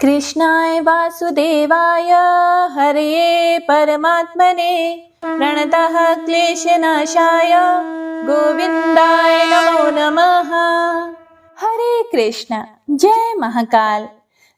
कृष्णाय वासुदेवाय हरये परमात्मने प्रणतः क्लेशनाशाय गोविंदाय नमो नमः। हरे कृष्ण। जय महाकाल।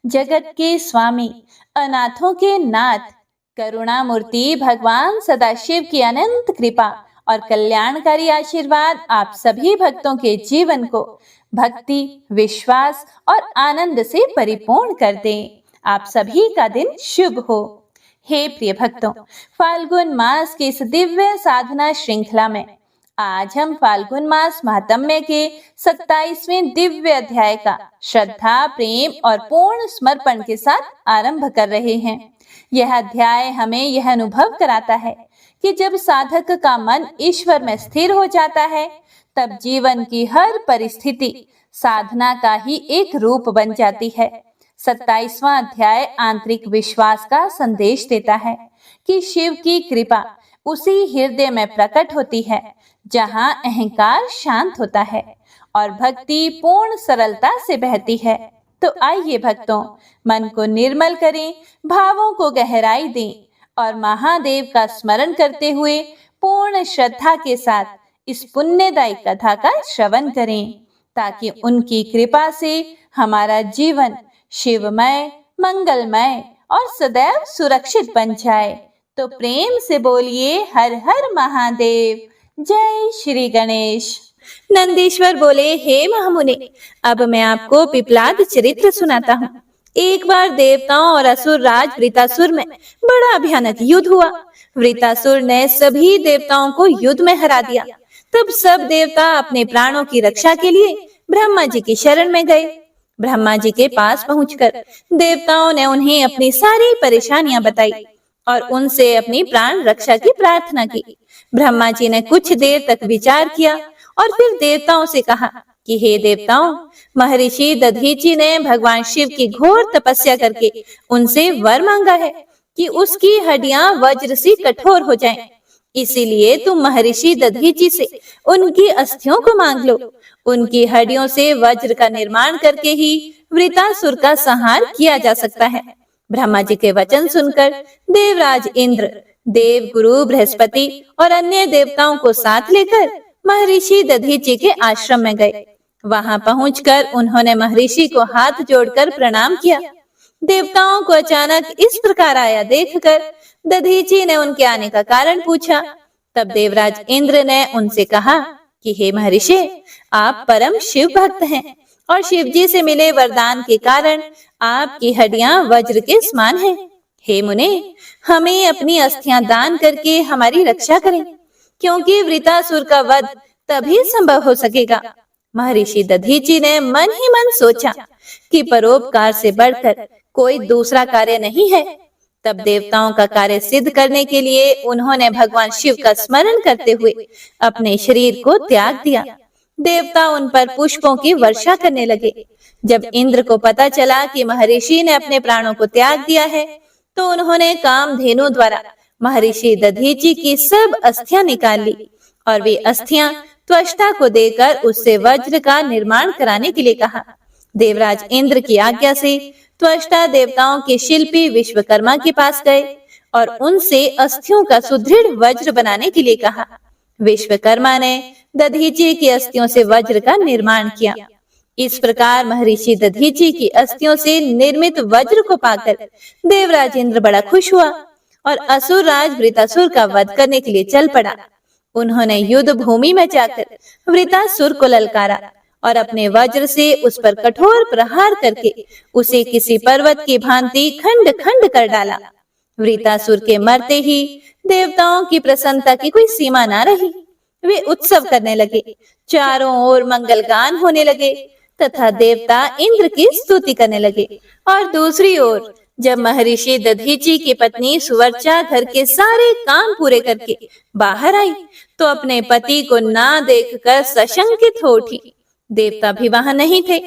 जगत के स्वामी, अनाथों के नाथ, करुणामूर्ति भगवान सदाशिव की अनंत कृपा और कल्याणकारी आशीर्वाद आप सभी भक्तों के जीवन को भक्ति, विश्वास और आनंद से परिपूर्ण कर दे। आप सभी का दिन शुभ हो। हे प्रिय भक्तों, फाल्गुन मास की इस दिव्य साधना श्रृंखला में आज हम फाल्गुन मास महात्म्य के 27वें दिव्य अध्याय का श्रद्धा, प्रेम और पूर्ण समर्पण के साथ आरंभ कर रहे हैं। यह अध्याय हमें यह अनुभव कराता है कि जब साधक का मन ईश्वर में स्थिर हो जाता है, तब जीवन की हर परिस्थिति साधना का ही एक रूप बन जाती है। 27वां अध्याय आंतरिक विश्वास का संदेश देता है कि शिव की कृपा उसी हृदय में प्रकट होती है जहां अहंकार शांत होता है और भक्ति पूर्ण सरलता से बहती है। तो आइए भक्तों, मन को निर्मल करें, भावों को गहराई दें और महादेव का स्मरण करते हुए पूर्ण श्रद्धा के साथ इस पुण्यदायी कथा का श्रवण करें, ताकि उनकी कृपा से हमारा जीवन शिवमय, मंगलमय और सदैव सुरक्षित बन जाए। तो प्रेम से बोलिए हर हर महादेव। जय श्री गणेश। नंदीश्वर बोले, हे महामुनि, अब मैं आपको पिपलाद चरित्र सुनाता हूँ। एक बार देवताओं और असुर राज वृतासुर में बड़ा भयानक युद्ध हुआ। वृतासुर ने सभी देवताओं को युद्ध में हरा दिया। तब सब देवता अपने प्राणों की रक्षा के लिए ब्रह्मा जी की शरण में गए। ब्रह्मा जी के पास पहुंचकर देवताओं ने उन्हें अपनी सारी परेशानियां बताई और उनसे अपनी प्राण रक्षा की प्रार्थना की। ब्रह्मा जी ने कुछ देर तक विचार किया और फिर देवताओं से कहा कि हे देवताओं, महर्षि दधीचि ने भगवान शिव की घोर तपस्या करके उनसे वर मांगा है कि उसकी हड्डियां वज्र सी कठोर हो जाएं। इसीलिए तुम महर्षि दधीचि से उनकी अस्थियों को मांग लो। उनकी हड्डियों से वज्र का निर्माण करके ही वृतासुर का संहार किया जा सकता है। ब्रह्मा जी के वचन सुनकर देवराज इंद्र, देव गुरु बृहस्पति और अन्य देवताओं को साथ लेकर महर्षि दधीचि के आश्रम में गए। वहां पहुंचकर उन्होंने महर्षि को हाथ जोड़कर प्रणाम किया। देवताओं को अचानक इस प्रकार आया देखकर दधीचि ने उनके आने का कारण पूछा। तब देवराज इंद्र ने उनसे कहा कि हे महर्षि, आप परम शिव भक्त हैं और शिव जी से मिले वरदान के कारण आपकी हड्डियां वज्र के समान हैं। हे मुने, हमें अपनी अस्थियां दान करके हमारी रक्षा करें, क्योंकि वृतासुर का वध तभी संभव हो सकेगा। महर्षि दधीचि ने मन ही मन सोचा कि परोपकार से बढ़कर कोई दूसरा कार्य नहीं है। तब देवताओं का कार्य सिद्ध करने के लिए उन्होंने भगवान शिव का स्मरण करते हुए अपने शरीर को त्याग दिया। देवता उन पर पुष्पों की वर्षा करने लगे। जब इंद्र को पता चला कि महर्षि ने अपने प्राणों को त्याग दिया है, तो उन्होंने कामधेनु द्वारा महर्षि दधीचि की सब अस्थियां निकाल ली और वे अस्थियां त्वष्टा को देकर उससे वज्र का निर्माण कराने के लिए कहा। देवराज इंद्र की आज्ञा से त्वष्टा देवताओं के शिल्पी विश्वकर्मा के पास गए और उनसे अस्थियों का सुदृढ़ वज्र बनाने के लिए कहा। विश्वकर्मा ने दधीचि की अस्थियों से वज्र का निर्माण किया। इस प्रकार महर्षि दधीचि की अस्थियों से निर्मित वज्र को पाकर देवराज इंद्र बड़ा खुश हुआ और असुर राज वृतासुर का वध करने के लिए चल पड़ा। उन्होंने युद्ध भूमि में जाकर वृतासुर को ललकारा और अपने वज्र से उस पर कठोर प्रहार करके उसे किसी पर्वत की भांति खंड खंड कर डाला। वृतासुर के मरते ही देवताओं की प्रसन्नता की कोई सीमा न रही। वे उत्सव करने लगे, चारों ओर मंगलगान होने लगे तथा देवता इंद्र की स्तुति करने लगे। और दूसरी ओर जब महर्षि दधीचि की पत्नी सुवर्चा घर के सारे काम पूरे करके बाहर आई, तो अपने पति को ना देखकर सशंकित हो उठी। देवता भी वहां नहीं थे।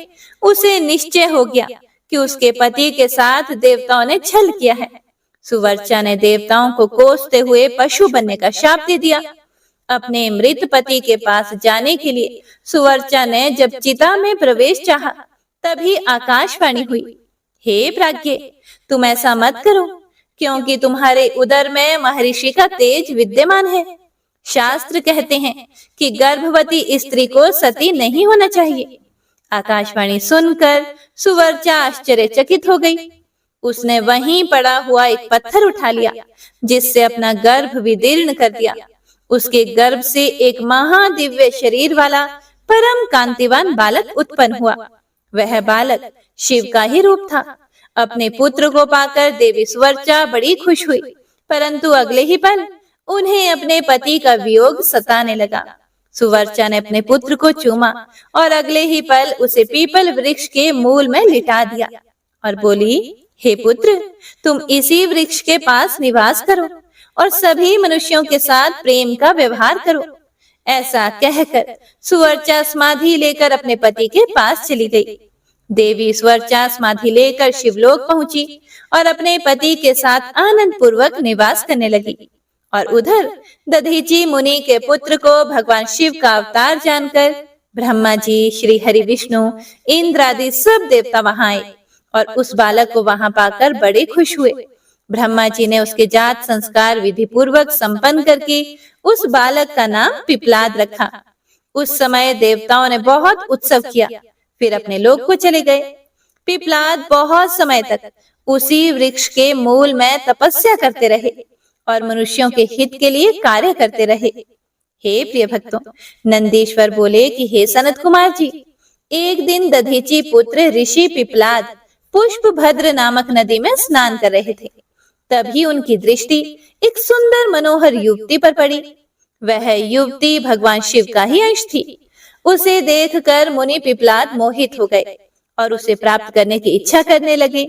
उसे निश्चय हो गया कि उसके पति के साथ देवताओं ने छल किया है। सुवर्चा ने देवताओं को कोसते हुए पशु बनने का शाप दे दिया। अपने मृत पति के पास जाने के लिए सुवर्चा ने जब चिता में प्रवेश चाहा, तभी आकाशवाणी हुई, हे प्राज्ञ, तुम ऐसा मत करो, क्योंकि तुम्हारे उदर में महर्षि का तेज विद्यमान है। शास्त्र कहते हैं कि गर्भवती स्त्री को सती नहीं होना चाहिए। आकाशवाणी सुनकर सुवर्चा आश्चर्यचकित हो गई। उसने वहीं पड़ा हुआ एक पत्थर उठा लिया, जिससे अपना गर्भ विदीर्ण कर दिया। उसके गर्भ से एक महादिव्य शरीर वाला परम कांतिवान बालक उत्पन्न हुआ। वह बालक शिव का ही रूप था। अपने पुत्र को पाकर देवी सुवर्चा बड़ी खुश हुई, परंतु अगले ही पल उन्हें अपने पति का वियोग सताने लगा। सुवर्चा ने अपने पुत्र को चूमा और अगले ही पल उसे पीपल वृक्ष के मूल में लिटा दिया और बोली, हे पुत्र, तुम इसी वृक्ष के पास निवास करो और सभी मनुष्यों के साथ प्रेम का व्यवहार करो। ऐसा कहकर सुवर्चा समाधि लेकर अपने पति के पास चली गई। देवी सुवर्चा समाधि लेकर शिवलोक पहुंची और अपने पति के साथ आनंद पूर्वक निवास करने लगी। और उधर दधीची मुनि के पुत्र को भगवान शिव का अवतार जानकर ब्रह्मा जी, श्री हरि विष्णु, इंद्र आदि सब देवता वहां आए और उस बालक को वहां पाकर बड़े खुश हुए। ब्रह्मा जी ने उसके जात संस्कार विधि पूर्वक संपन्न करके उस बालक का नाम पिपलाद रखा। उस समय देवताओं ने बहुत उत्सव किया, फिर अपने लोक को चले गए। पिपलाद बहुत समय तक उसी वृक्ष के मूल में तपस्या करते रहे और मनुष्यों के हित के लिए कार्य करते रहे। हे प्रिय भक्तों, नंदीश्वर बोले कि हे सनत कुमार जी, एक दिन दधीची पुत्र ऋषि पिपलाद पुष्प भद्र नामक नदी में स्नान कर रहे थे। तभी उनकी दृष्टि एक सुंदर मनोहर युवती पर पड़ी। वह युवती भगवान शिव का ही अंश थी। उसे देखकर मुनि पिपलाद मोहित हो गए और उसे प्राप्त करने की इच्छा करने लगे।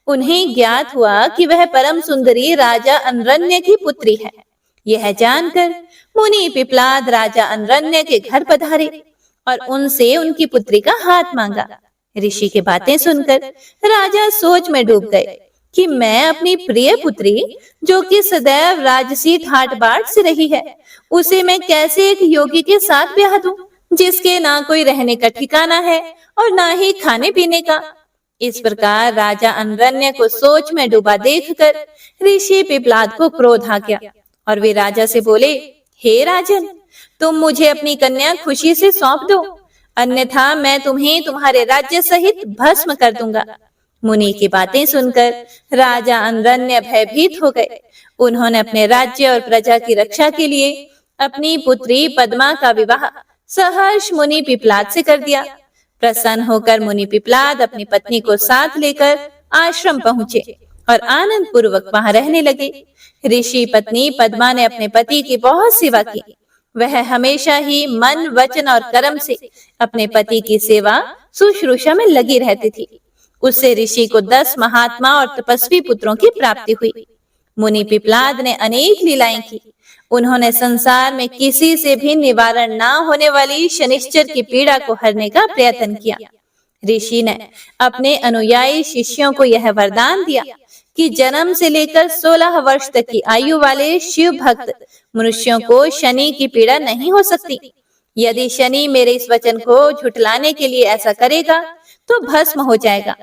उन्हें ज्ञात हुआ कि वह परम सुंदरी राजा अनरण्य की पुत्री है। यह जानकर मुनि पिपलाद राजा अनरण्य के घर पधारे और उनसे उनकी पुत्री का हाथ मांगा। ऋषि की बातें सुनकर राजा सोच में डूब गए कि मैं अपनी प्रिय पुत्री, जो कि सदैव राजसी ठाट बाट से रही है, उसे मैं कैसे एक योगी के साथ ब्याह दूं, जिसके ना कोई रहने का ठिकाना है और ना ही खाने पीने का। इस प्रकार राजा अनरण्य को सोच में डूबा देखकर ऋषि पिपलाद को क्रोध आ गया और वे राजा से बोले, हे राजन, तुम मुझे अपनी कन्या खुशी से सौंप दो, अन्यथा मैं तुम्हें तुम्हारे राज्य सहित भस्म कर दूंगा। मुनि की बातें सुनकर राजा अनरण्य भयभीत हो गए। उन्होंने अपने राज्य और प्रजा की रक्षा के लिए अपनी पुत्री पद्मा का विवाह सहर्ष मुनि पिपलाद से कर दिया। प्रसन्न होकर मुनि पिपलाद अपनी पत्नी को साथ लेकर आश्रम पहुंचे और आनंद पूर्वक वहां रहने लगे। ऋषि पत्नी पद्मा ने अपने पति की बहुत सेवा की। वह हमेशा ही मन, वचन और कर्म से अपने पति की सेवा शुश्रूषा में लगी रहती थी। उससे ऋषि को 10 महात्मा और तपस्वी पुत्रों की प्राप्ति हुई। मुनि पिपलाद ने अनेक लीलाएं की। उन्होंने संसार में किसी से भी निवारण ना होने वाली शनिश्चर की पीड़ा को हरने का प्रयत्न किया। ऋषि ने अपने अनुयायी शिष्यों को यह वरदान दिया कि जन्म से लेकर 16 वर्ष तक की आयु वाले शिव भक्त मनुष्यों को शनि की पीड़ा नहीं हो सकती। यदि शनि मेरे इस वचन को झुठलाने के लिए ऐसा करेगा तो भस्म हो जाएगा।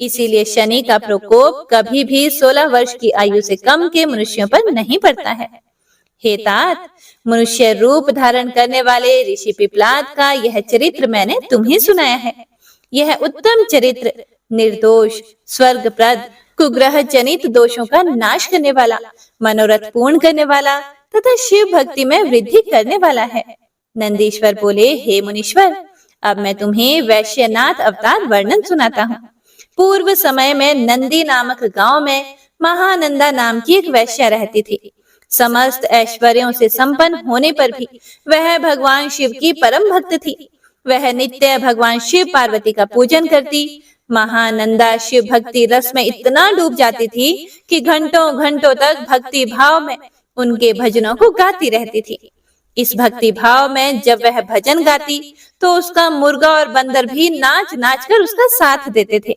इसीलिए शनि का प्रकोप कभी भी 16 वर्ष की आयु से कम के मनुष्यों पर नहीं पड़ता है। हे तात, मनुष्य रूप धारण करने वाले ऋषि पिपलाद का यह चरित्र मैंने तुम्हें सुनाया है। यह उत्तम चरित्र निर्दोष, स्वर्गप्रद, कुग्रह जनित दोषों का नाश करने वाला, मनोरथ पूर्ण करने वाला तथा शिव भक्ति में वृद्धि करने वाला है। नंदीश्वर बोले, हे मुनीश्वर, अब मैं तुम्हें वैश्यनाथ अवतार वर्णन सुनाता हूँ। पूर्व समय में नंदी नामक गांव में महानंदा नाम की एक वैश्या रहती थी। समस्त ऐश्वर्यों से संपन्न होने पर भी वह भगवान शिव की परम भक्त थी। वह नित्य भगवान शिव पार्वती का पूजन करती। महानंदा शिव भक्ति रस में इतना डूब जाती थी कि घंटों घंटों तक भक्ति भाव में उनके भजनों को गाती रहती थी। इस भक्ति भाव में जब वह भजन गाती तो उसका मुर्गा और बंदर भी नाच नाच कर उसका साथ देते थे।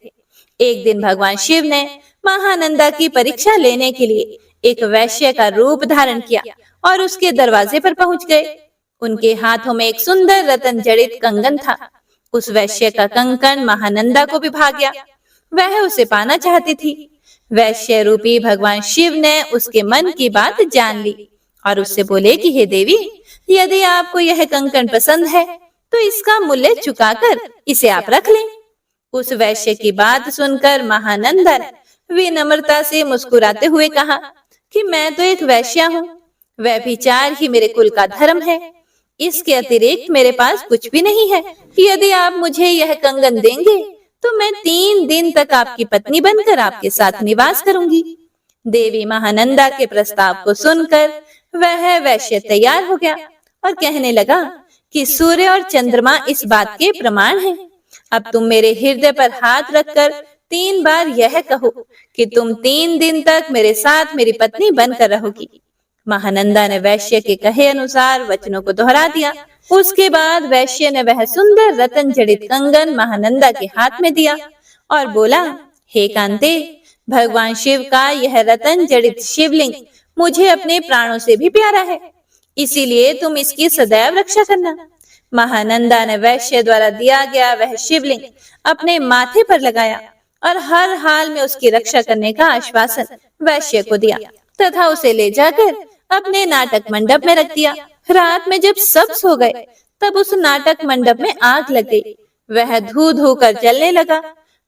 एक दिन भगवान शिव ने महानंदा की परीक्षा लेने के लिए एक वैश्य का रूप धारण किया और उसके दरवाजे पर पहुंच गए। उनके हाथों में एक सुंदर रतन जड़ित कंगन था। उस वैश्य का कंकन महानंदा को भी भा गया। वह उसे पाना चाहती थी। वैश्य रूपी भगवान शिव ने उसके मन की बात जान ली और उससे बोले कि हे देवी, यदि आपको यह कंकन पसंद है तो इसका मूल्य चुकाकर इसे आप रख लें। उस वैश्य की बात सुनकर महानंदा ने विनम्रता से मुस्कुराते हुए कहा कि मैं तो एक वैश्या हूँ, व्यभिचार ही मेरे कुल का धर्म है। इसके अतिरिक्त मेरे पास कुछ भी नहीं है। यदि आप मुझे यह कंगन देंगे तो मैं 3 दिन तक आपकी पत्नी बनकर आपके साथ निवास करूंगी। देवी महानंदा के प्रस्ताव को सुनकर वह वैश्य तैयार हो गया और कहने लगा कि सूर्य और चंद्रमा इस बात के प्रमाण हैं। अब तुम मेरे हृदय पर हाथ रखकर 3 बार यह कहो कि तुम 3 दिन तक मेरे साथ मेरी पत्नी बनकर रहोगी। महानंदा ने वैश्य के कहे अनुसार वचनों को दोहरा दिया। उसके बाद वैश्य ने वह सुंदर रतन जड़ित कंगन महानंदा के हाथ में दिया और बोला, हे कांते, भगवान शिव का यह रतन जड़ित शिवलिंग मुझे अपने प्राणों से भी प्यारा है, इसीलिए तुम इसकी सदैव रक्षा करना। महानंदा ने वैश्य द्वारा दिया गया वह शिवलिंग अपने माथे पर लगाया और हर हाल में उसकी रक्षा करने का आश्वासन वैश्य को दिया तथा उसे ले जाकर अपने नाटक मंडप में रख दिया। रात में जब सब सो गए तब उस नाटक मंडप में आग लग गई। वह धू धू कर जलने लगा।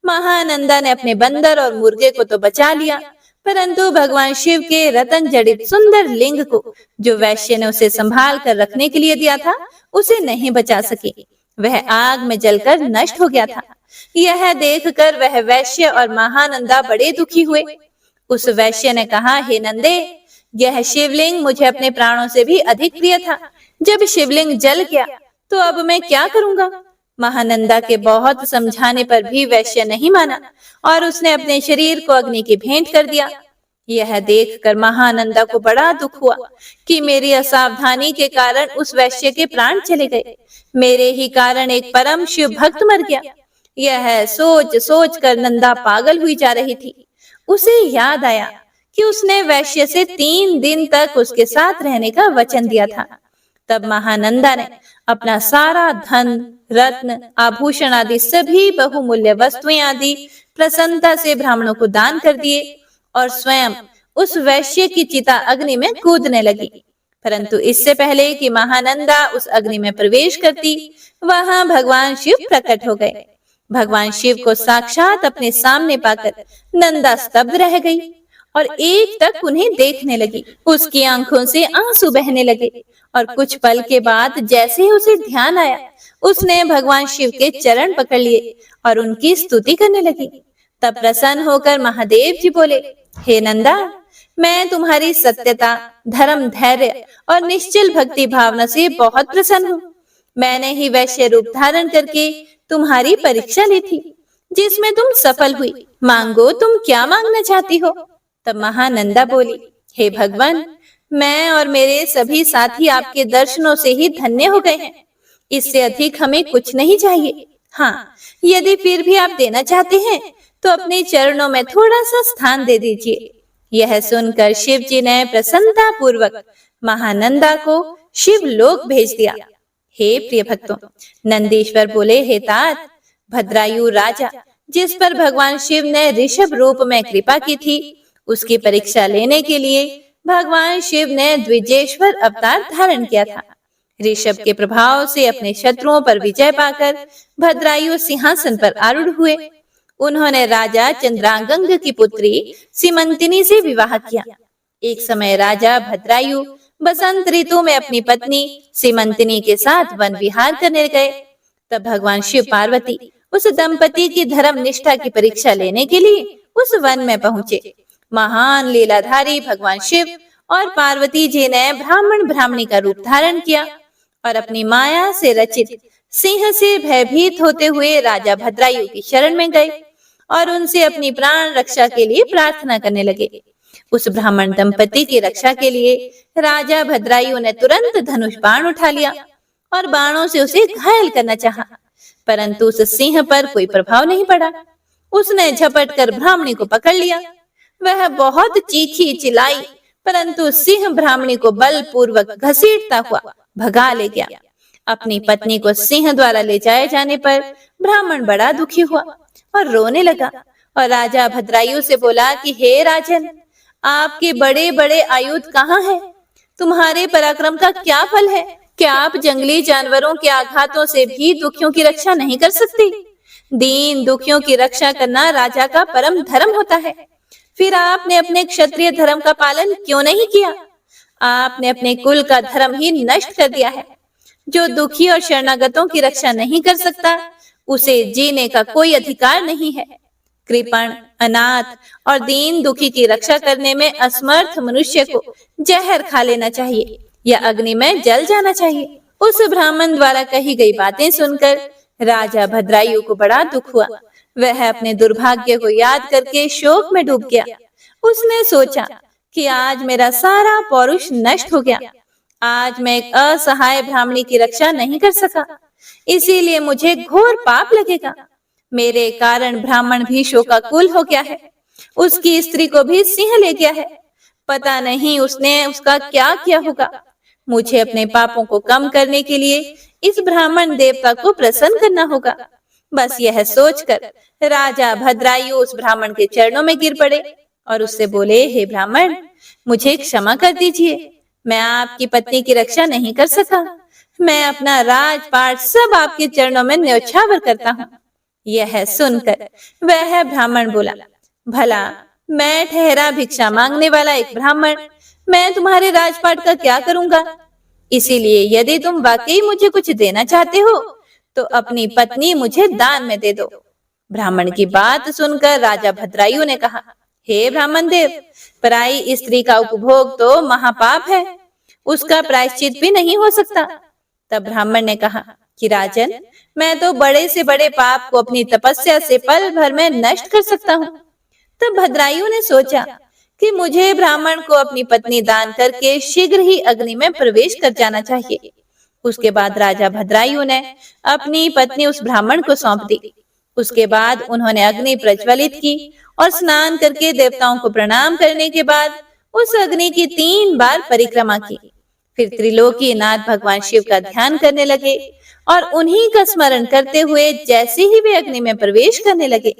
महानंदा ने अपने बंदर और मुर्गे को तो बचा लिया, परंतु भगवान शिव के रतन जड़ित सुंदर लिंग को, जो वैश्य ने उसे संभाल कर रखने के लिए दिया था, उसे नहीं बचा सकी। वह आग में जलकर नष्ट हो गया था। यह देखकर वह वैश्य और महानंदा बड़े दुखी हुए। उस वैश्य ने कहा, हे नंदे, यह शिवलिंग मुझे अपने प्राणों से भी अधिक प्रिय था। जब शिवलिंग जल गया तो अब मैं क्या करूंगा? महानंदा के बहुत समझाने पर भी वैश्य नहीं माना और उसने अपने शरीर को अग्नि की भेंट कर दिया। यह देखकर महानंदा को बड़ा दुख हुआ कि मेरी असावधानी के कारण उस वैश्य के प्राण चले गए। मेरे ही कारण एक परम शिव भक्त मर गया। यह सोच सोच कर नंदा पागल हुई जा रही थी। उसे याद आया कि उसने वैश्य से 3 दिन तक उसके साथ रहने का वचन दिया था। तब महानंदा ने अपना सारा धन, रत्न, आभूषण आदि सभी बहुमूल्य वस्तुएं आदि प्रसन्नता से ब्राह्मणों को दान कर दिए और स्वयं उस वैश्य की चिता अग्नि में कूदने लगी। परंतु इससे पहले कि महानंदा उस अग्नि में प्रवेश करती, वहां भगवान शिव प्रकट हो गए। भगवान शिव को साक्षात अपने सामने पाकर नंदा स्तब्ध रह गई और एक तक उन्हें देखने लगी। उसकी आंखों से आंसू बहने लगे और कुछ पल के बाद जैसे ही उसे ध्यान आया, उसने भगवान शिव के चरण पकड़ लिए और उनकी स्तुति करने लगी। तब प्रसन्न होकर महादेव जी बोले, हे नंदा, मैं तुम्हारी सत्यता, धर्म, धैर्य और निश्चल भक्ति भावना से बहुत प्रसन्न हूँ। मैंने ही वैश्य रूप धारण करके तुम्हारी परीक्षा ली थी, जिसमें तुम सफल हुई। मांगो, तुम क्या मांगना चाहती हो? तब महानंदा बोली, हे भगवान, मैं और मेरे सभी साथी आपके दर्शनों से ही धन्य हो गए हैं। इससे अधिक हमें कुछ नहीं चाहिए। हाँ, यदि फिर भी आप देना चाहते हैं तो अपने चरणों में थोड़ा सा स्थान दे दीजिए। यह सुनकर शिव जी ने प्रसन्नता पूर्वक महानंदा को शिव लोक भेज दिया। हे प्रिय भक्तों, नंदीश्वर बोले, हे तात, भद्रायु राजा, जिस पर भगवान शिव ने ऋषभ रूप में कृपा की थी, उसकी परीक्षा लेने के लिए भगवान शिव ने द्विजेश्वर अवतार धारण किया था। ऋषभ के प्रभाव से अपने शत्रुओं पर विजय पाकर भद्रायु सिंहासन पर आरूढ़ हुए। उन्होंने राजा चंद्रांगंग की पुत्री सीमंतिनी से विवाह किया। एक समय राजा भद्रायु बसंत ऋतु में अपनी पत्नी सीमंतिनी के साथ वन विहार करने गए। तब भगवान शिव पार्वती उस दंपति की धर्म निष्ठा की परीक्षा लेने के लिए उस वन में पहुंचे। महान लीलाधारी भगवान शिव और पार्वती जी ने ब्राह्मण ब्राह्मणी का रूप धारण किया और अपनी माया से रचित सिंह से भयभीत होते हुए राजा भद्रायु की शरण में गए और उनसे अपनी प्राण रक्षा के लिए प्रार्थना करने लगे। उस ब्राह्मण दंपति की रक्षा के लिए राजा भद्रायु ने तुरंत धनुष बाण उठा लिया और बाणों से उसे घायल करना चाहा, परंतु उस सिंह पर कोई प्रभाव नहीं पड़ा। उसने झपट कर ब्राह्मणी को पकड़ लिया। वह बहुत चीखी चिल्लाई, परंतु सिंह ब्राह्मणी को बलपूर्वक घसीटता हुआ भगा ले गया। अपनी पत्नी को सिंह द्वारा ले जाए जाने पर ब्राह्मण बड़ा दुखी हुआ और रोने लगा और राजा भद्रायु से बोला कि हे राजन, आपके बड़े बड़े आयुध कहाँ हैं? तुम्हारे पराक्रम का क्या फल है? क्या आप जंगली जानवरों के आघातों से भी दुखियों की रक्षा नहीं कर सकते? दीन दुखियों की रक्षा करना राजा का परम धर्म होता है। फिर आपने अपने क्षत्रिय धर्म का पालन क्यों नहीं किया? आपने अपने कुल का धर्म ही नष्ट कर दिया है। जो दुखी और शरणागतों की रक्षा नहीं कर सकता, उसे जीने का कोई अधिकार नहीं है। कृपण, अनाथ और दीन दुखी की रक्षा करने में असमर्थ मनुष्य को जहर खा लेना चाहिए या अग्नि में जल जाना चाहिए। उस ब्राह्मण द्वारा कही गई बातें सुनकर राजा भद्रायु को बड़ा दुख हुआ। वह अपने दुर्भाग्य को याद करके शोक में डूब गया। उसने सोचा कि आज मेरा सारा पौरुष नष्ट हो गया। आज मैं एक असहाय ब्राह्मणी की रक्षा नहीं कर सका, इसीलिए मुझे घोर पाप लगेगा। मेरे कारण ब्राह्मण भी शोकाकुल हो गया है। उसकी स्त्री को भी सिंह ले गया है। पता नहीं उसने उसका क्या किया होगा। मुझे अपने पापों को कम करने के लिए इस ब्राह्मण देवता को प्रसन्न करना होगा। बस यह सोचकर राजा भद्रायु उस ब्राह्मण के चरणों में गिर पड़े और उससे बोले, हे ब्राह्मण, मुझे क्षमा कर दीजिए। मैं आपकी पत्नी की रक्षा नहीं कर सका। मैं अपना राजपाट सब आपके चरणों में न्योछावर करता हूँ। यह सुनकर वह ब्राह्मण बोला, भला मैं ठहरा भिक्षा मांगने वाला एक ब्राह्मण, मैं तुम्हारे राजपाट का क्या करूंगा? इसीलिए यदि तुम वाकई मुझे कुछ देना चाहते हो तो अपनी पत्नी मुझे दान में दे दो। ब्राह्मण की बात सुनकर राजा भद्रायु ने कहा, हे ब्राह्मण देव, पराई स्त्री का उपभोग तो महापाप है, उसका प्रायश्चित भी नहीं हो सकता। तब ब्राह्मण ने कहा कि राजन, मैं तो बड़े से बड़े पाप को अपनी तपस्या से पल भर में नष्ट कर सकता हूँ। तब भद्रायु ने सोचा कि मुझे ब्राह्मण को अपनी पत्नी दान करके शीघ्र ही अग्नि में प्रवेश कर जाना चाहिए। उसके बाद राजा भद्रायु ने अपनी पत्नी उस ब्राह्मण को सौंप दी। उसके बाद उन्होंने अग्नि प्रज्वलित की और स्नान करके देवताओं को प्रणाम करने के बाद उस अग्नि की 3 बार परिक्रमा की। फिर त्रिलोकीनाथ भगवान शिव का ध्यान करने लगे और उन्हीं का स्मरण करते हुए जैसे ही वे अग्नि में प्रवेश करने लगे,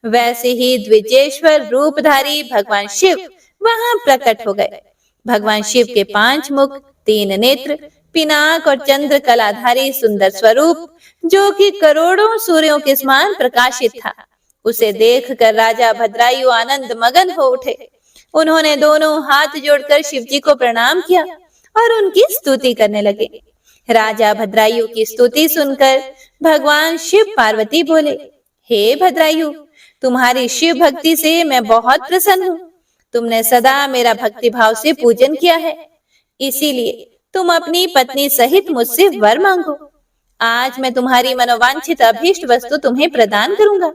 वैसे ही द्विजेश्वर रूपधारी भगवान शिव वहां प्रकट हो गए। भगवान शिव के 5 मुख, 3 नेत्र, पिनाक और चंद्र कलाधारी सुंदर स्वरूप, जो कि करोड़ों सूर्यों के समान प्रकाशित था, उसे देखकर राजा भद्रायु आनंद मगन हो उठे। उन्होंने दोनों हाथ जोड़कर शिव जी को प्रणाम किया और उनकी स्तुति करने लगे। राजा भद्रायु की स्तुति सुनकर भगवान शिव पार्वती बोले, हे भद्रायु, तुम्हारी शिव भक्ति से मैं बहुत प्रसन्न हूँ। तुमने सदा मेरा भक्ति भाव से पूजन किया है, इसीलिए तुम अपनी पत्नी सहित मुझसे वर मांगो। आज मैं तुम्हारी मनोवांछित अभीष्ट वस्तु तुम्हें प्रदान करूंगा।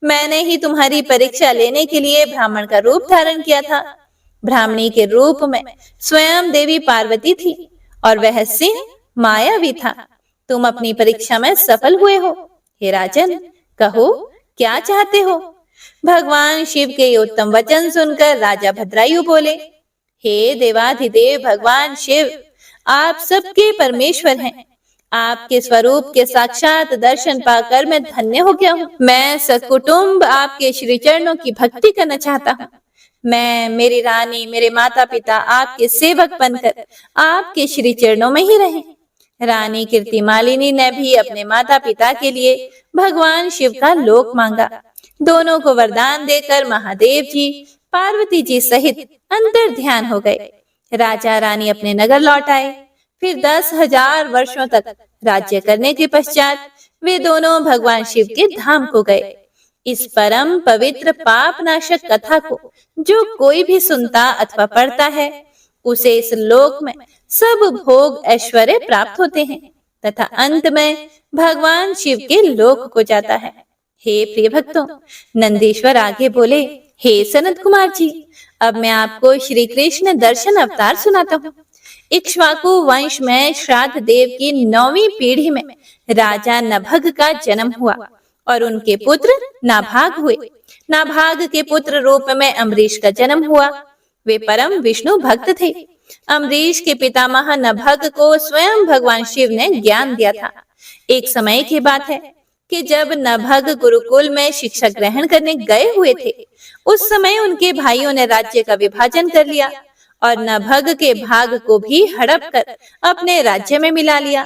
मैंने ही तुम्हारी परीक्षा लेने के लिए ब्राह्मण का रूप धारण किया था। ब्राह्मणी के रूप में स्वयं देवी पार्वती थी और वह सिंह मायावी था। तुम अपनी परीक्षा में सफल हुए हो। हे राजन, कहो क्या चाहते हो? भगवान शिव के उत्तम वचन सुनकर राजा भद्रायु बोले, हे देवाधिदेव भगवान शिव, आप सबके परमेश्वर हैं। आपके स्वरूप के साक्षात दर्शन पाकर मैं धन्य हो गया हूँ। मैं सकुटुंब आपके श्री चरणों की भक्ति करना चाहता हूँ। मैं, मेरी रानी, मेरे माता पिता आपके सेवक बनकर आपके श्री चरणों में ही रहे। रानी कीर्तिमालिनी ने भी अपने माता पिता के लिए भगवान शिव का लोक मांगा। दोनों को वरदान देकर महादेव जी पार्वती जी सहित अंतर ध्यान हो गए। राजा रानी अपने नगर लौट आए। फिर 10,000 वर्षों तक राज्य करने के पश्चात वे दोनों भगवान शिव के धाम को गए। इस परम पवित्र पाप नाशक कथा को जो कोई भी सुनता अथवा पढ़ता है, उसे इस लोक में सब भोग ऐश्वर्य प्राप्त होते हैं तथा अंत में भगवान शिव के लोक को जाता है। हे प्रिय भक्तों, नंदीश्वर आगे बोले, हे सनत कुमार जी, अब मैं आपको श्री कृष्ण दर्शन अवतार सुनाता हूँ। इक्ष्वाकु वंश में श्राद्ध देव की 9वीं पीढ़ी में राजा नभग का जन्म हुआ और उनके पुत्र नाभाग हुए। नाभाग के पुत्र रूप में अम्बरीश का जन्म हुआ। वे परम विष्णु भक्त थे। अम्बरीश के पितामह नभग को स्वयं भगवान शिव ने ज्ञान दिया था। एक समय की बात है कि जब नभग गुरुकुल में शिक्षा ग्रहण करने गए हुए थे, उस समय उनके भाइयों ने राज्य का विभाजन कर लिया और नभग के भाग को भी हड़प कर अपने राज्य में मिला लिया।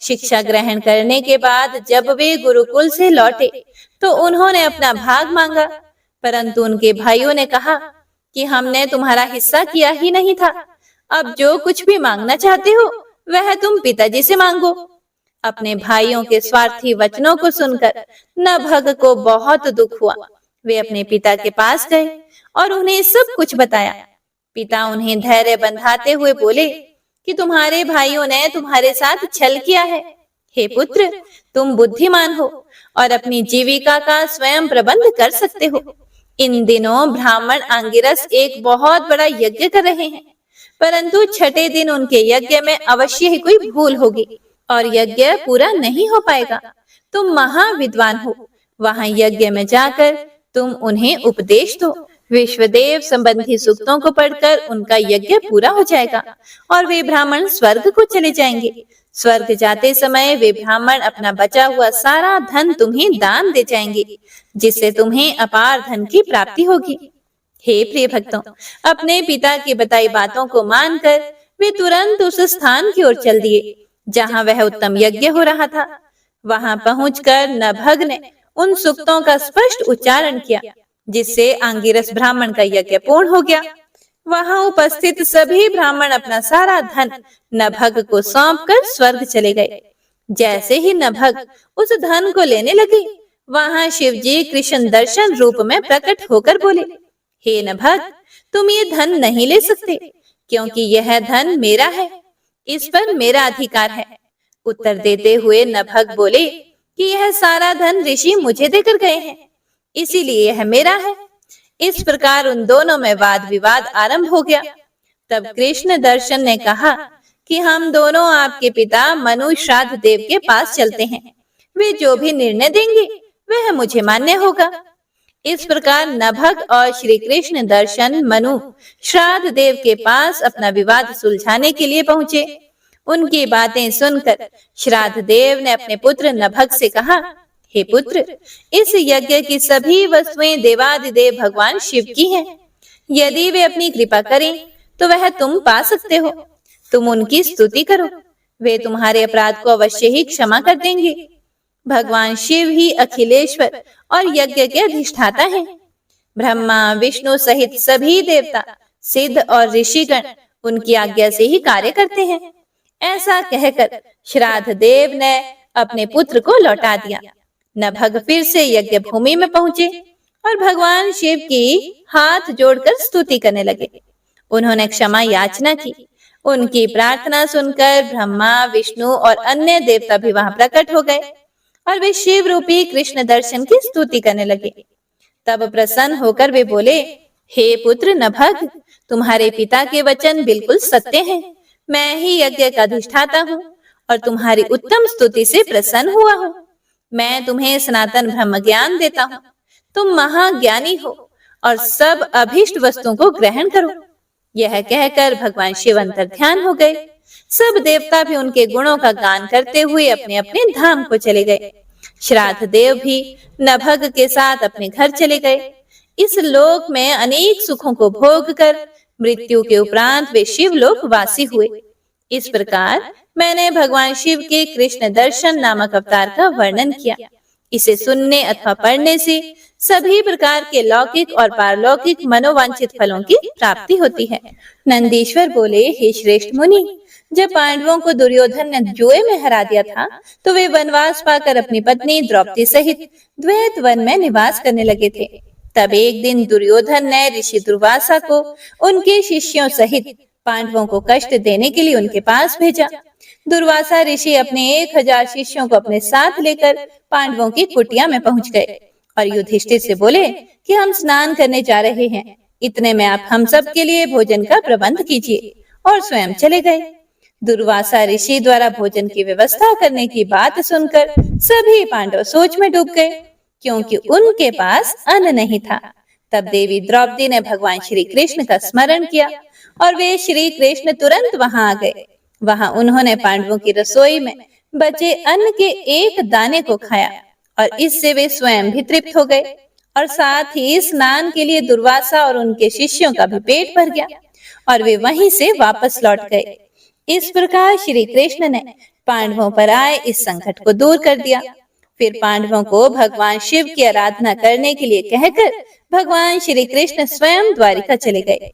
शिक्षा ग्रहण करने के बाद जब वे गुरुकुल से लौटे तो उन्होंने अपना भाग मांगा, परंतु उनके भाइयों ने कहा कि हमने तुम्हारा हिस्सा किया ही नहीं था। अब जो कुछ भी मांगना चाहते हो वह तुम पिताजी से मांगो। अपने भाइयों के स्वार्थी वचनों को सुनकर नभग को बहुत दुख हुआ। वे अपने पिता के पास गए और उन्हें सब कुछ बताया। पिता उन्हें धैर्य बंधाते हुए बोले कि तुम्हारे भाइयों ने तुम्हारे साथ छल किया है। हे पुत्र, तुम बुद्धिमान हो और अपनी जीविका का स्वयं प्रबंध कर सकते हो। इन दिनों ब्राह्मण आंगिरस एक बहुत बड़ा यज्ञ कर रहे हैं, परंतु छठे दिन उनके यज्ञ में अवश्य ही कोई भूल होगी और यज्ञ पूरा नहीं हो पाएगा। तुम महाविद्वान हो, वहां यज्ञ में जाकर तुम उन्हें उपदेश दो। विश्वदेव संबंधी सूक्तों को पढ़कर उनका यज्ञ पूरा हो जाएगा और वे ब्राह्मण स्वर्ग को चले जाएंगे। स्वर्ग जाते समय वे ब्राह्मण अपना बचा हुआ सारा धन तुम्हें दान दे जाएंगे, जिससे तुम्हें अपार धन की प्राप्ति होगी। हे प्रिय भक्तों, अपने पिता की बताई बातों को मानकर वे तुरंत उस स्थान की ओर चल दिए जहां वह उत्तम यज्ञ हो रहा था। वहां पहुंचकर नभग ने उन सूक्तों का स्पष्ट उच्चारण किया, जिससे आंगिरस ब्राह्मण का यज्ञ पूर्ण हो गया। वहां उपस्थित सभी ब्राह्मण अपना सारा धन नभग को सौंपकर स्वर्ग चले गए। जैसे ही नभग उस धन को लेने लगे, वहां शिवजी कृष्ण दर्शन रूप में प्रकट होकर बोले, हे नभग, तुम ये धन नहीं ले सकते, क्योंकि यह धन मेरा है, इस पर मेरा अधिकार है। उत्तर देते हुए नभग बोले कि यह सारा धन ऋषि मुझे देकर गए हैं, इसीलिए यह मेरा है। इस प्रकार उन दोनों में वाद विवाद आरंभ हो गया। तब कृष्ण दर्शन ने कहा कि हम दोनों आपके पिता मनु श्राद्ध देव के पास चलते हैं। वे जो भी निर्णय देंगे वह मुझे मान्य होगा। इस प्रकार नभग और श्री कृष्ण दर्शन मनु श्राद्ध देव के पास अपना विवाद सुलझाने के लिए पहुंचे। उनकी बातें सुनकर श्राद्ध देव ने अपने पुत्र नभग से कहा, हे पुत्र, इस यज्ञ की सभी वस्तुएं देवादिदेव भगवान शिव की हैं। यदि वे अपनी कृपा करें तो वह तुम पा सकते हो। तुम उनकी स्तुति करो, वे तुम्हारे अपराध को अवश्य ही क्षमा कर देंगे। भगवान शिव ही अखिलेश्वर और यज्ञ के अधिष्ठाता हैं। ब्रह्मा विष्णु सहित सभी देवता, सिद्ध और ऋषिगण उनकी आज्ञा से ही कार्य करते हैं। ऐसा कहकर श्राद्ध देव ने अपने पुत्र को लौटा दिया। नभग फिर से यज्ञ भूमि में पहुंचे और भगवान शिव की हाथ जोड़कर स्तुति करने लगे। उन्होंने क्षमा याचना की। उनकी प्रार्थना सुनकर ब्रह्मा विष्णु और अन्य देवता भी वहां प्रकट हो गए और वे शिव रूपी कृष्ण दर्शन की स्तुति करने लगे। तब प्रसन्न होकर वे बोले, हे पुत्र नभग, तुम्हारे पिता के वचन बिल्कुल सत्य हैं। मैं ही यज्ञ का अधिष्ठाता हूँ और तुम्हारी उत्तम स्तुति से प्रसन्न हुआ हूँ। मैं तुम्हें सनातन ब्रह्म ज्ञान देता हूँ। तुम महाज्ञानी हो और सब अभीष्ट वस्तुओं को ग्रहण करो। यह कहकर भगवान शिव अंतर ध्यान हो गए। सब देवता भी उनके गुणों का गान करते हुए अपने अपने धाम को चले गए। श्राद्ध देव भी नभग के साथ अपने घर चले गए। इस लोक में अनेक सुखों को भोग कर मृत्यु के उपरांत वे शिवलोक वासी हुए। इस प्रकार मैंने भगवान शिव के कृष्ण दर्शन नामक अवतार का वर्णन किया। इसे सुनने अथवा पढ़ने से सभी प्रकार के लौकिक और पारलौकिक मनोवांछित फलों की प्राप्ति होती है। नंदीश्वर बोले, हे श्रेष्ठ मुनि, जब पांडवों को दुर्योधन ने जुए में हरा दिया था तो वे वनवास पाकर अपनी पत्नी द्रौपदी सहित द्वैत वन में निवास करने लगे थे। तब एक दिन दुर्योधन ने ऋषि दुर्वासा को उनके शिष्यों सहित पांडवों को कष्ट देने के लिए उनके पास भेजा। दुर्वासा ऋषि अपने 1000 शिष्यों को अपने साथ लेकर पांडवों की कुटिया में पहुंच गए और युधिष्ठिर से बोले कि हम स्नान करने जा रहे हैं, इतने में आप हम सब के लिए भोजन का प्रबंध कीजिए, और स्वयं चले गए। दुर्वासा ऋषि द्वारा भोजन की व्यवस्था करने की बात सुनकर सभी पांडव सोच में डूब गए, क्योंकि उनके पास अन्न नहीं था। तब देवी द्रौपदी ने भगवान श्री कृष्ण का स्मरण किया और वे श्री कृष्ण तुरंत वहां आ गए। वहां उन्होंने पांडवों की रसोई में बचे अन्न के एक दाने को खाया और इससे वे स्वयं भी तृप्त हो गए और साथ ही स्नान के लिए दुर्वासा और उनके शिष्यों का भी पेट भर गया और वे वहीं से वापस लौट गए। इस प्रकार श्री कृष्ण ने पांडवों पर आए इस संकट को दूर कर दिया। फिर पांडवों को भगवान शिव की आराधना करने के लिए कहकर भगवान श्री कृष्ण स्वयं द्वारिका चले गए।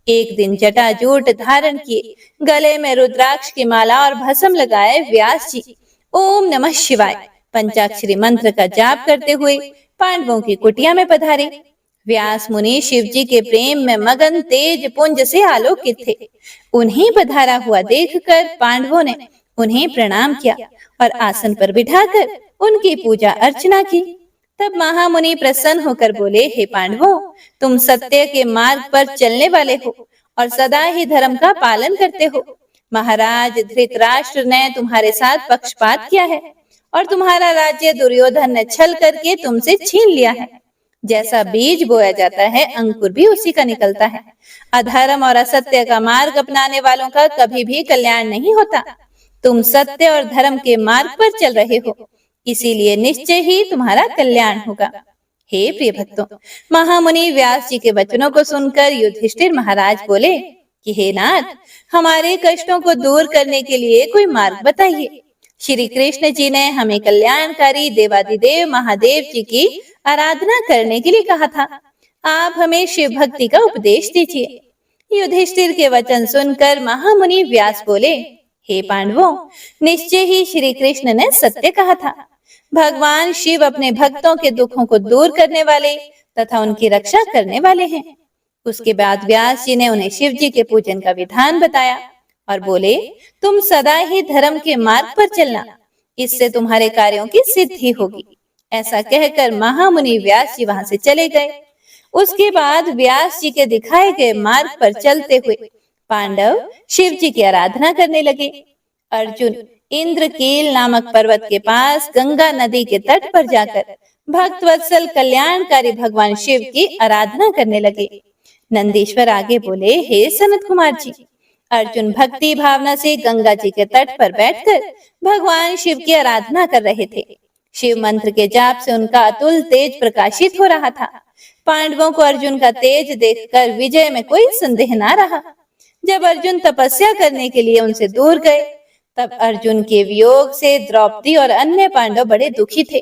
एक दिन जटाजूट धारण किए, गले में रुद्राक्ष की माला और भस्म लगाए व्यास जी ओम नमः शिवाय पंचाक्षरी मंत्र का जाप करते हुए पांडवों की कुटिया में पधारे। व्यास मुनि शिव जी के प्रेम में मगन तेज पुंज से आलोकित थे। उन्हें पधारा हुआ देखकर पांडवों ने उन्हें प्रणाम किया और आसन पर बिठाकर उनकी पूजा अर्चना की। तब महामुनि प्रसन्न होकर बोले, हे पांडवों, तुम सत्य के मार्ग पर चलने वाले हो और सदा ही धर्म का पालन करते हो। महाराज धृतराष्ट्र ने तुम्हारे साथ पक्षपात किया है और तुम्हारा राज्य दुर्योधन ने छल करके तुमसे छीन लिया है। जैसा बीज बोया जाता है अंकुर भी उसी का निकलता है। अधर्म और असत्य का मार्ग अपनाने वालों का कभी भी कल्याण नहीं होता। तुम सत्य और धर्म के मार्ग पर चल रहे हो, इसीलिए निश्चय ही तुम्हारा कल्याण होगा। हे प्रिय भक्तों, महामुनि व्यास जी के वचनों को सुनकर युधिष्ठिर महाराज बोले कि हे नाथ, हमारे कष्टों को दूर करने के लिए कोई मार्ग बताइए। श्री कृष्ण जी ने हमें कल्याणकारी देवादिदेव महादेव जी की आराधना करने के लिए कहा था। आप हमें शिव भक्ति का उपदेश दीजिए। युधिष्ठिर के वचन सुनकर महामुनि व्यास बोले, हे पांडवों, निश्चय ही श्री कृष्ण ने सत्य कहा था। भगवान शिव अपने भक्तों के दुखों को दूर करने वाले तथा उनकी रक्षा करने वाले हैं। उसके बाद व्यास जी ने उन्हें शिव जी के पूजन का विधान बताया और बोले, तुम सदा ही धर्म के मार्ग पर चलना, इससे तुम्हारे कार्यों की सिद्धि होगी। ऐसा कहकर महामुनि व्यास जी वहां से चले गए। उसके बाद व्यास जी के दिखाए गए मार्ग पर चलते हुए पांडव शिव जी की आराधना करने लगे। अर्जुन इंद्रकील नामक पर्वत के पास गंगा नदी के तट पर जाकर भक्त वत्सल कल्याणकारी भगवान शिव की आराधना करने लगे। नंदीश्वर आगे बोले, हे सनत कुमार जी, अर्जुन भक्ति भावना से गंगा जी के तट पर बैठकर भगवान शिव की आराधना कर रहे थे। शिव मंत्र के जाप से उनका अतुल तेज प्रकाशित हो रहा था। पांडवों को अर्जुन का तेज देखकर विजय में कोई संदेह ना रहा। जब अर्जुन तपस्या करने के लिए उनसे दूर गए, तब अर्जुन के वियोग से द्रौपदी और अन्य पांडव बड़े दुखी थे,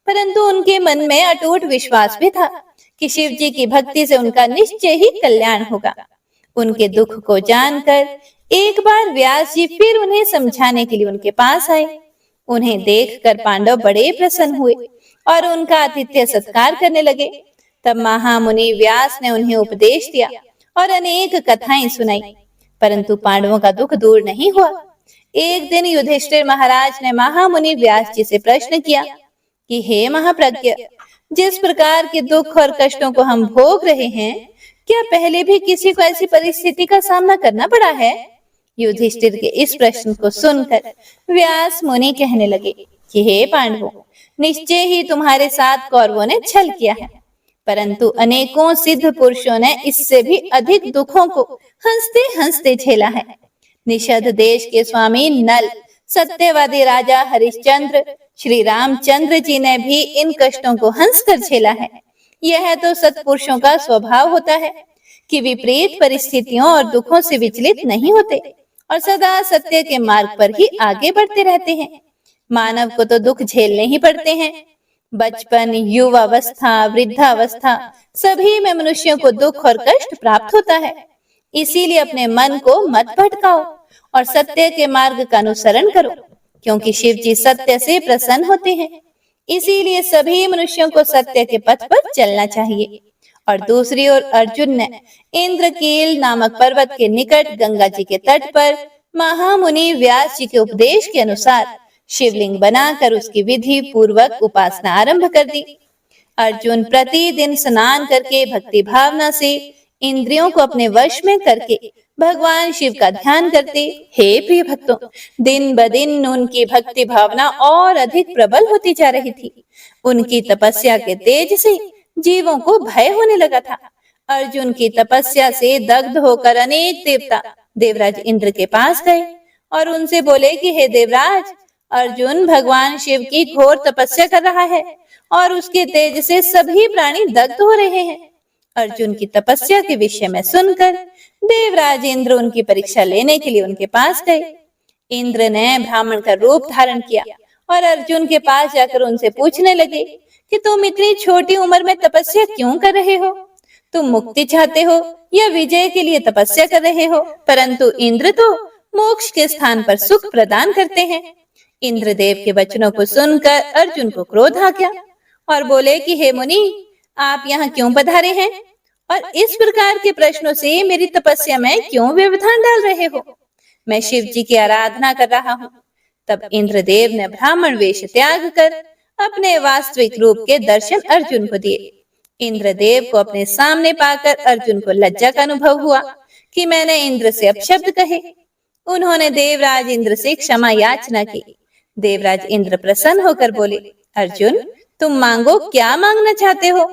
परंतु उनके मन में अटूट विश्वास भी था कि शिव जी की भक्ति से उनका निश्चय ही कल्याण होगा। उनके दुख को जानकर एक बार व्यास जी फिर उन्हें समझाने के लिए उनके पास आए। उन्हें देखकर पांडव बड़े प्रसन्न हुए और उनका आतिथ्य सत्कार करने लगे। तब महामुनि व्यास ने उन्हें उपदेश दिया और अनेक कथाएं सुनाई, परंतु पांडवों का दुख दूर नहीं हुआ। एक दिन युधिष्ठिर महाराज ने महामुनि व्यास जी से प्रश्न किया कि हे महाप्रज्ञ, जिस प्रकार के दुख और कष्टों को हम भोग रहे हैं, क्या पहले भी किसी को ऐसी परिस्थिति का सामना करना पड़ा है? युधिष्ठिर के इस प्रश्न को सुनकर व्यास मुनि कहने लगे कि हे पांडवों, निश्चय ही तुम्हारे साथ कौरवों ने छल किया है, परंतु अनेकों सिद्ध पुरुषों ने इससे भी अधिक दुखों को हंसते हंसते झेला है। निषद देश के स्वामी नल, सत्यवादी राजा हरिश्चंद्र, श्री रामचंद्र जी ने भी इन कष्टों को हंसकर झेला है। यह तो सत्पुरुषों का स्वभाव होता है कि विपरीत परिस्थितियों और दुखों से विचलित नहीं होते और सदा सत्य के मार्ग पर ही आगे बढ़ते रहते हैं। मानव को तो दुख झेलने ही पड़ते हैं। बचपन, युवावस्था, वृद्धावस्था सभी में मनुष्यों को दुख और कष्ट प्राप्त होता है। इसीलिए अपने मन को मत भटकाओ और सत्य के मार्ग का अनुसरण करो, क्योंकि शिव जी सत्य से प्रसन्न होते हैं। इसीलिए सभी मनुष्यों को सत्य के पथ पर चलना चाहिए। और दूसरी ओर अर्जुन ने इंद्रकील नामक पर्वत के निकट गंगा जी के तट पर महामुनि व्यास जी के उपदेश के अनुसार शिवलिंग बनाकर उसकी विधि पूर्वक उपासना आरंभ कर दी। अर्जुन प्रतिदिन स्नान करके भक्ति भावना से इंद्रियों को अपने वश में करके भगवान शिव का ध्यान करते। हे प्रिय भक्तों, दिन ब दिन उनकी भक्ति भावना और अधिक प्रबल होती जा रही थी। उनकी तपस्या के तेज से जीवों को भय होने लगा था। अर्जुन की तपस्या से दग्ध होकर अनेक देवता देवराज इंद्र के पास गए और उनसे बोले कि हे देवराज, अर्जुन भगवान शिव की घोर तपस्या कर रहा है और उसके तेज से सभी प्राणी दग्ध हो रहे हैं। अर्जुन की तपस्या के विषय में सुनकर देवराज इंद्र उनकी परीक्षा लेने के लिए उनके पास गए। इंद्र ने ब्राह्मण का रूप धारण किया और अर्जुन के पास जाकर उनसे पूछने लगे कि तुम इतनी छोटी उम्र में तपस्या क्यों कर रहे हो? तुम मुक्ति चाहते हो या विजय के लिए तपस्या कर रहे हो? परंतु इंद्र तो मोक्ष के स्थान पर सुख प्रदान करते हैं। इंद्रदेव के वचनों को सुनकर अर्जुन को क्रोध आ गया और बोले कि हे मुनि, आप यहाँ क्यों पधारे हैं और इस प्रकार के प्रश्नों से मेरी तपस्या में क्यों व्यवधान डाल रहे हो? मैं शिव जी की आराधना कर रहा हूँ। तब इंद्रदेव ने ब्राह्मण वेश त्याग कर अपने वास्तविक रूप के दर्शन अर्जुन को दिए। इंद्रदेव को अपने सामने पाकर अर्जुन को लज्जा का अनुभव हुआ कि मैंने इंद्र से अपशब्द कहे। उन्होंने देवराज इंद्र से क्षमा याचना की। देवराज इंद्र प्रसन्न होकर बोले, अर्जुन, तुम मांगो, क्या मांगना चाहते हो?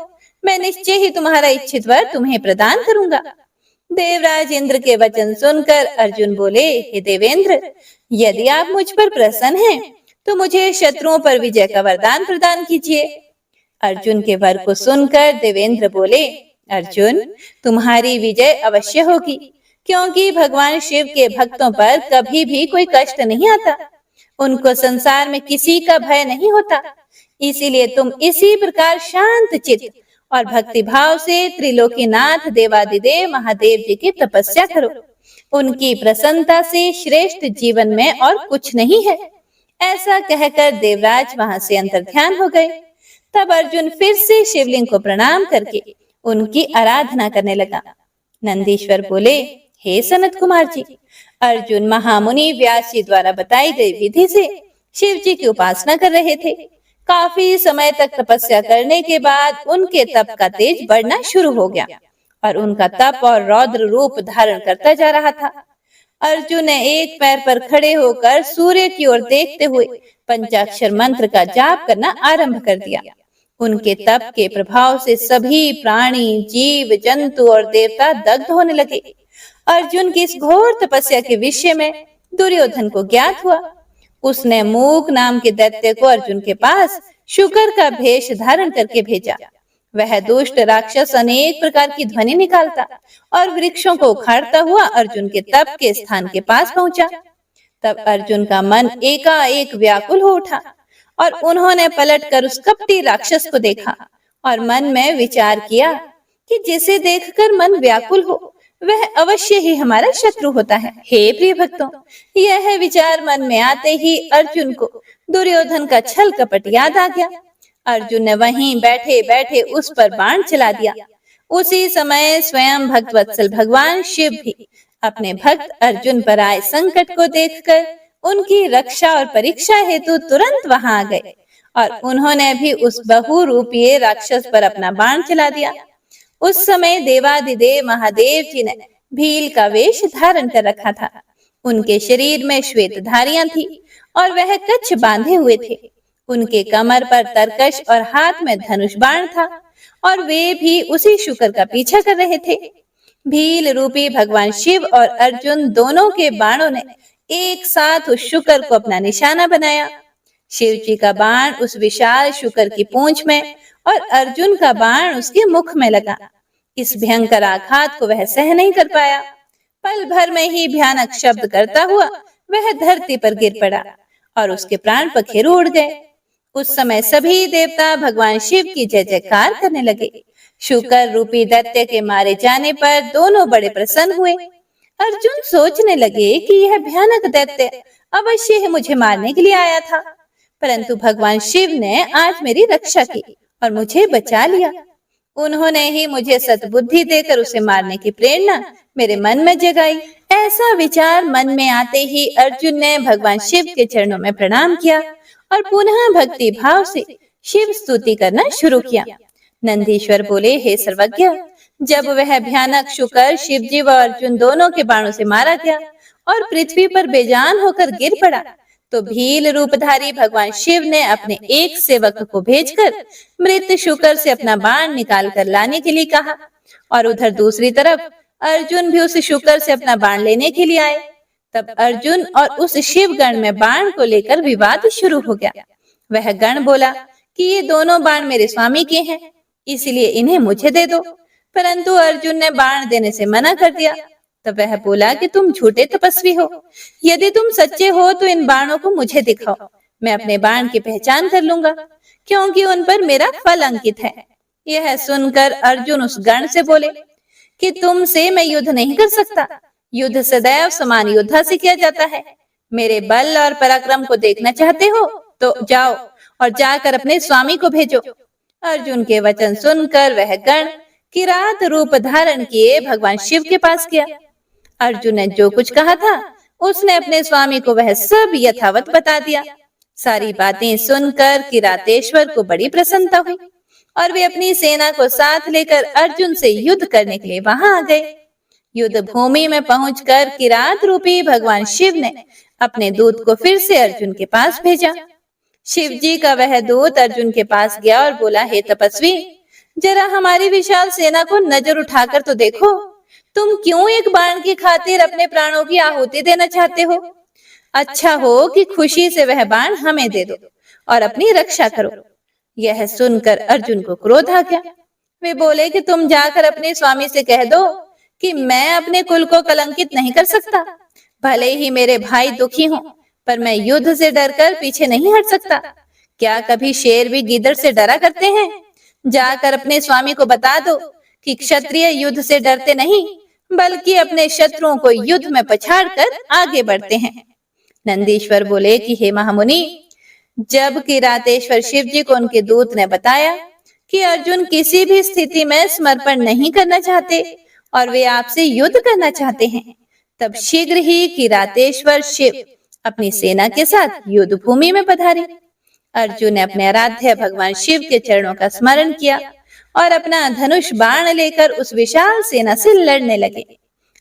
मैं निश्चय ही तुम्हारा इच्छित वर तुम्हें प्रदान करूंगा। देवराज इंद्र के वचन सुनकर अर्जुन बोले, हे देवेंद्र, यदि आप मुझ पर प्रसन्न हैं तो मुझे शत्रुओं पर विजय का वरदान प्रदान कीजिए। अर्जुन के वर को सुनकर देवेंद्र बोले, अर्जुन, तुम्हारी विजय अवश्य होगी, क्योंकि भगवान शिव के भक्तों पर कभी भी कोई कष्ट नहीं आता। उनको संसार में किसी का भय नहीं होता। इसीलिए तुम इसी प्रकार शांत चित्त और भक्ति भाव से त्रिलोकीनाथ देवादिदेव महादेव जी की तपस्या करो। उनकी प्रसन्नता से श्रेष्ठ जीवन में और कुछ नहीं है। ऐसा कहकर देवराज वहां से अंतर्ध्यान हो गए। तब अर्जुन फिर से शिवलिंग को प्रणाम करके उनकी आराधना करने लगा। नंदीश्वर बोले, हे सनत कुमार जी, अर्जुन महामुनि व्यास जी द्वारा बताई गई विधि से शिव जी की उपासना कर रहे थे। काफी समय तक तपस्या करने के बाद उनके तप का तेज बढ़ना शुरू हो गया और उनका तप और रौद्र रूप धारण करता जा रहा था। अर्जुन ने एक पैर पर खड़े होकर सूर्य की ओर देखते हुए पंचाक्षर मंत्र का जाप करना आरंभ कर दिया। उनके तप के प्रभाव से सभी प्राणी, जीव, जंतु और देवता दग्ध होने लगे। अर्जुन की इस घोर तपस्या के विषय में दुर्योधन को ज्ञात हुआ। उसने मूक नाम के दैत्य को अर्जुन के पास शुकर का भेष धारण करके भेजा। वह दुष्ट राक्षस अनेक प्रकार की ध्वनि निकालता और वृक्षों को उखाड़ता हुआ अर्जुन के तप के स्थान के पास पहुंचा। तब अर्जुन का मन एकाएक व्याकुल हो उठा और उन्होंने पलटकर उस कपटी राक्षस को देखा और मन में विचार किया कि जिसे देखकर मन व्याकुल हो वह अवश्य ही हमारा शत्रु होता है। हे प्रिय भक्तों, यह विचार मन में आते ही अर्जुन को दुर्योधन का छल कपट याद आ गया। अर्जुन ने वहीं बैठे बैठे उस पर बाण चला दिया। उसी समय स्वयं भक्तवत्सल भगवान शिव भी अपने भक्त अर्जुन पर आए संकट को देखकर उनकी रक्षा और परीक्षा हेतु तुरंत वहां आ गए और उन्होंने भी उस बहुरूपीय राक्षस पर अपना बाण चला दिया। उस समय देवादिदेव महादेव जी ने भील का वेश धारण कर रखा था। उनके शरीर में श्वेत धारियां थी और वह कच्छ बांधे हुए थे। उनके कमर पर तरकश और हाथ में धनुष बाण था और वे भी उसी शुकर का पीछा कर रहे थे। भील रूपी भगवान शिव और अर्जुन दोनों के बाणों ने एक साथ उस शुकर को अपना निशाना बनाया। शिव जी का बाण उस विशाल शुकर की पूंछ में और अर्जुन का बाण उसके मुख में लगा। इस भयंकर आघात को वह सह नहीं कर पाया। पल भर में ही भयानक शब्द करता हुआ वह धरती पर गिर पड़ा और उसके प्राण पखेरु उड़ गए। उस समय सभी देवता भगवान शिव की जय जयकार करने लगे। शुकर रूपी दैत्य के मारे जाने पर दोनों बड़े प्रसन्न हुए। अर्जुन सोचने लगे कि यह भयानक दैत्य अवश्य ही मुझे मारने के लिए आया था, परंतु भगवान शिव ने आज मेरी रक्षा की और मुझे बचा लिया। उन्होंने ही मुझे सद्बुद्धि देकर उसे मारने की प्रेरणा मेरे मन में जगाई। ऐसा विचार मन में आते ही अर्जुन ने भगवान शिव के चरणों में प्रणाम किया और पुनः भक्ति भाव से शिव स्तुति करना शुरू किया। नंदीश्वर बोले, हे सर्वज्ञ, जब वह भयानक शुकर शिव जी व अर्जुन दोनों के बाणों से मारा गया और पृथ्वी पर बेजान होकर गिर पड़ा, तो भील रूपधारी भगवान शिव ने अपने एक सेवक को भेजकर मृत शुकर से अपना बाण निकाल कर लाने के लिए कहा और उधर दूसरी तरफ अर्जुन भी उस शुकर से अपना बाण लेने के लिए आए। तब अर्जुन और उस शिव गण में बाण को लेकर विवाद शुरू हो गया। वह गण बोला कि ये दोनों बाण मेरे स्वामी के हैं, इसलिए इन्हें मुझे दे दो। परंतु अर्जुन ने बाण देने से मना कर दिया। तब वह बोला कि तुम झूठे तपस्वी हो, यदि तुम सच्चे हो तो इन बाणों को मुझे दिखाओ, मैं अपने बाण की पहचान कर लूंगा, क्योंकि उन पर मेरा फल अंकित है। यह सुनकर अर्जुन उस गण से बोले कि तुमसे मैं युद्ध नहीं कर सकता, युद्ध सदैव समान योद्धा से किया जाता है। मेरे बल और पराक्रम को देखना चाहते हो तो जाओ और जाकर अपने स्वामी को भेजो। अर्जुन के वचन सुनकर वह गण किरात रूप धारण किए भगवान शिव के पास गया। अर्जुन ने जो कुछ कहा था उसने अपने स्वामी को वह सब यथावत बता दिया। सारी बातें सुनकर किरातेश्वर को बड़ी प्रसन्नता हुई और वे अपनी सेना को साथ लेकर अर्जुन से युद्ध करने के लिए वहां आ गए। युद्ध भूमि में पहुंचकर किरात रूपी भगवान शिव ने अपने दूत को फिर से अर्जुन के पास भेजा। शिव जी का वह दूत अर्जुन के पास गया और बोला, हे तपस्वी, जरा हमारी विशाल सेना को नजर उठाकर तो देखो, तुम क्यों एक बाण की खातिर अपने प्राणों की आहुति देना चाहते हो? अच्छा हो कि खुशी से वह बाण हमें दे दो और अपनी रक्षा करो। यह सुनकर अर्जुन को क्रोध आ गया। वे बोले कि तुम जाकर अपने स्वामी से कह दो कि मैं अपने कुल को कलंकित नहीं कर सकता। भले ही मेरे भाई दुखी हों, पर मैं युद्ध से डरकर पीछे नहीं हट सकता। क्या कभी शेर भी गीदड़ से डरा करते हैं? जाकर अपने स्वामी को बता दो कि क्षत्रिय युद्ध से डरते नहीं, बल्कि अपने शत्रुओं को युद्ध में पछाड़कर आगे बढ़ते हैं। नंदीश्वर बोले कि हे महामुनि, जब किरातेश्वर शिव जी को उनके दूत ने बताया कि अर्जुन किसी भी स्थिति में समर्पण नहीं करना चाहते और वे आपसे युद्ध करना चाहते हैं, तब शीघ्र ही किरातेश्वर शिव अपनी सेना के साथ युद्ध भूमि में पधारे। अर्जुन ने अपने आराध्य भगवान शिव के चरणों का स्मरण किया और अपना धनुष बाण लेकर उस विशाल सेना से लड़ने लगे।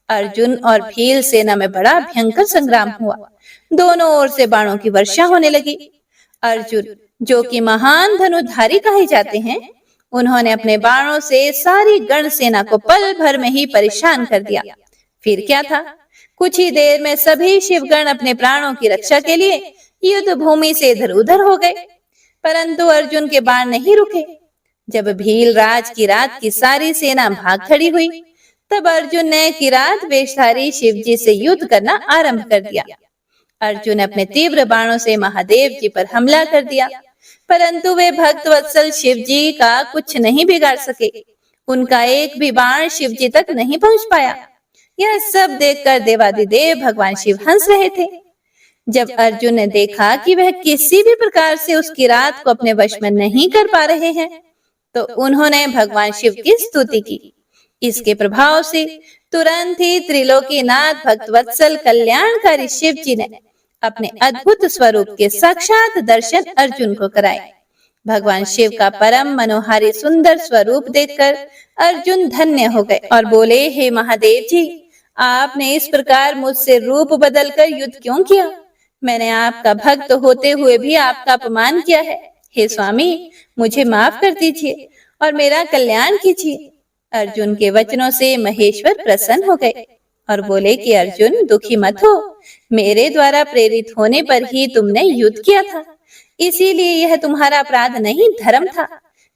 अर्जुन और भील सेना में बड़ा भयंकर संग्राम हुआ। दोनों ओर से बाणों की वर्षा होने लगी। अर्जुन, जो कि महान धनुधारी कहे जाते हैं, उन्होंने अपने बाणों से सारी गण सेना को पल भर में ही परेशान कर दिया। फिर क्या था, कुछ ही देर में सभी शिवगण अपने प्राणों की रक्षा के लिए युद्ध भूमि से इधर उधर हो गए, परंतु अर्जुन के बाण नहीं रुके। जब भील राज किरात की सारी सेना भाग खड़ी हुई, तब अर्जुन ने किरात वेशधारी शिव जी से युद्ध करना आरंभ कर दिया। अर्जुन ने अपने तीव्र बाणों से महादेव जी पर हमला कर दिया, परंतु वे भक्त वत्सल शिव जी का कुछ नहीं बिगाड़ सके। उनका एक भी बाण शिव जी तक नहीं पहुंच पाया। यह सब देखकर देवादिदेव भगवान शिव हंस रहे थे। जब अर्जुन ने देखा कि वह किसी भी प्रकार से उस किरात को अपने वश में नहीं कर पा रहे हैं, तो उन्होंने भगवान शिव की स्तुति की। इसके प्रभाव से तुरंत ही त्रिलोकीनाथ भक्त वत्सल कल्याणकारी शिव जी ने अपने अद्भुत स्वरूप के साक्षात दर्शन अर्जुन को कराए। भगवान शिव का परम मनोहारी सुंदर स्वरूप देखकर अर्जुन धन्य हो गए और बोले, हे महादेव जी, आपने इस प्रकार मुझसे रूप बदलकर युद्ध क्यों किया? मैंने आपका भक्त होते हुए भी आपका अपमान किया है। हे स्वामी, मुझे माफ कर दीजिए और मेरा कल्याण कीजिए। अर्जुन के वचनों से महेश्वर प्रसन्न हो गए और बोले कि अर्जुन, दुखी मत हो, मेरे द्वारा प्रेरित होने पर ही तुमने युद्ध किया था, इसीलिए यह तुम्हारा अपराध नहीं, धर्म था।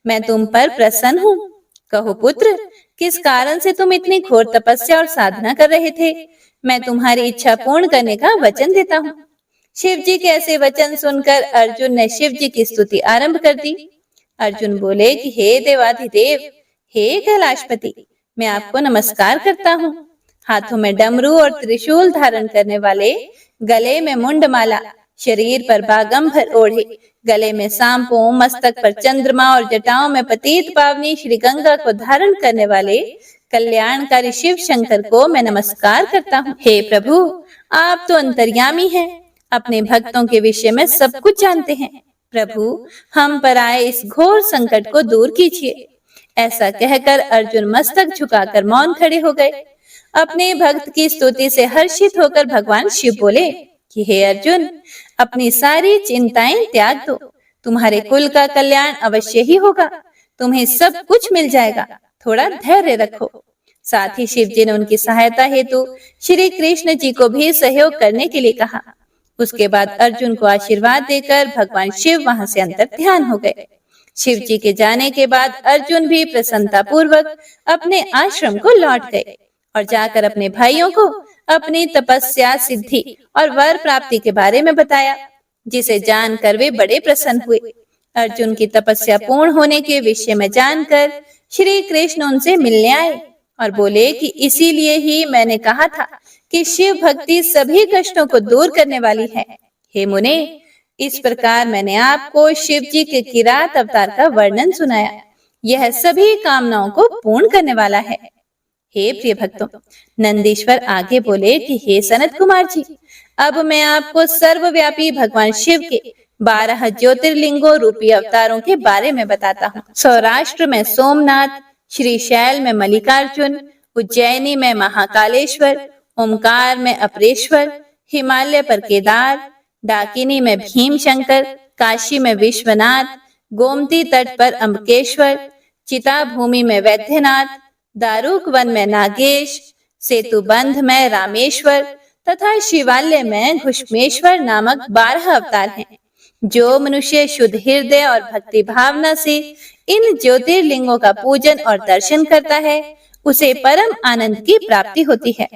मैं तुम पर प्रसन्न हूँ। कहो पुत्र, किस कारण से तुम इतनी घोर तपस्या और साधना कर रहे थे? मैं तुम्हारी इच्छा पूर्ण करने का वचन देता हूँ। शिव जी के ऐसे वचन सुनकर अर्जुन ने शिव जी की स्तुति आरंभ कर दी। अर्जुन बोले कि हे देवाधिदेव, हे कैलाशपति, मैं आपको नमस्कार करता हूँ। हाथों में डमरू और त्रिशूल धारण करने वाले, गले में मुंडमाला, शरीर पर बागंबर ओढ़े, गले में सांपों, मस्तक पर चंद्रमा और जटाओं में पतित पावनी श्री गंगा को धारण करने वाले कल्याणकारी शिव शंकर को मैं नमस्कार करता हूँ। हे प्रभु, आप तो अंतर्यामी हैं, अपने भक्तों के विषय में सब कुछ जानते हैं। प्रभु, हम पर आए इस घोर संकट को दूर कीजिए। ऐसा कहकर अर्जुन मस्तक झुकाकर मौन खड़े हो गए। अपने भक्त की स्तुति से हर्षित होकर भगवान शिव बोले कि हे अर्जुन, अपनी सारी चिंताएं त्याग दो, तुम्हारे कुल का कल्याण अवश्य ही होगा, तुम्हें सब कुछ मिल जाएगा, थोड़ा धैर्य रखो। साथ ही शिव जी ने उनकी सहायता हेतु श्री कृष्ण जी को भी सहयोग करने के लिए कहा। उसके बाद अर्जुन को आशीर्वाद देकर भगवान शिव वहां से अंतर ध्यान हो गए। शिव जी के जाने के बाद अर्जुन भी प्रसन्नता पूर्वक अपने आश्रम को लौट गए और जाकर अपने भाइयों को अपनी तपस्या, सिद्धि और वर प्राप्ति के बारे में बताया, जिसे जानकर वे बड़े प्रसन्न हुए। अर्जुन की तपस्या पूर्ण होने के विषय में जानकर श्री कृष्ण उनसे मिलने आए और बोले कि इसीलिए ही मैंने कहा था कि शिव भक्ति सभी कष्टों को दूर करने वाली है। हे मुने, इस प्रकार मैंने आपको शिव जी के किरात अवतार का वर्णन सुनाया। यह सभी कामनाओं को पूर्ण करने वाला है। हे प्रिय भक्तों, नंदीश्वर आगे बोले कि हे सनत कुमार जी, अब मैं आपको सर्वव्यापी भगवान शिव के 12 ज्योतिर्लिंगों रूपी अवतारों के बारे में बताता हूँ। सौराष्ट्र में सोमनाथ, श्रीशैल में मल्लिकार्जुन, उज्जैनी में महाकालेश्वर, ओमकार में अपरेश्वर, हिमालय पर केदार, डाकिनी में भीमशंकर, काशी में विश्वनाथ, गोमती तट पर अम्बकेश्वर, चिता भूमि में वैद्यनाथ, दारुक वन में नागेश, सेतुबंध में रामेश्वर तथा शिवालय में घुष्मेश्वर नामक 12 अवतार हैं। जो मनुष्य शुद्ध हृदय और भक्ति भावना से इन ज्योतिर्लिंगों का पूजन और दर्शन करता है, उसे परम आनंद की प्राप्ति होती है।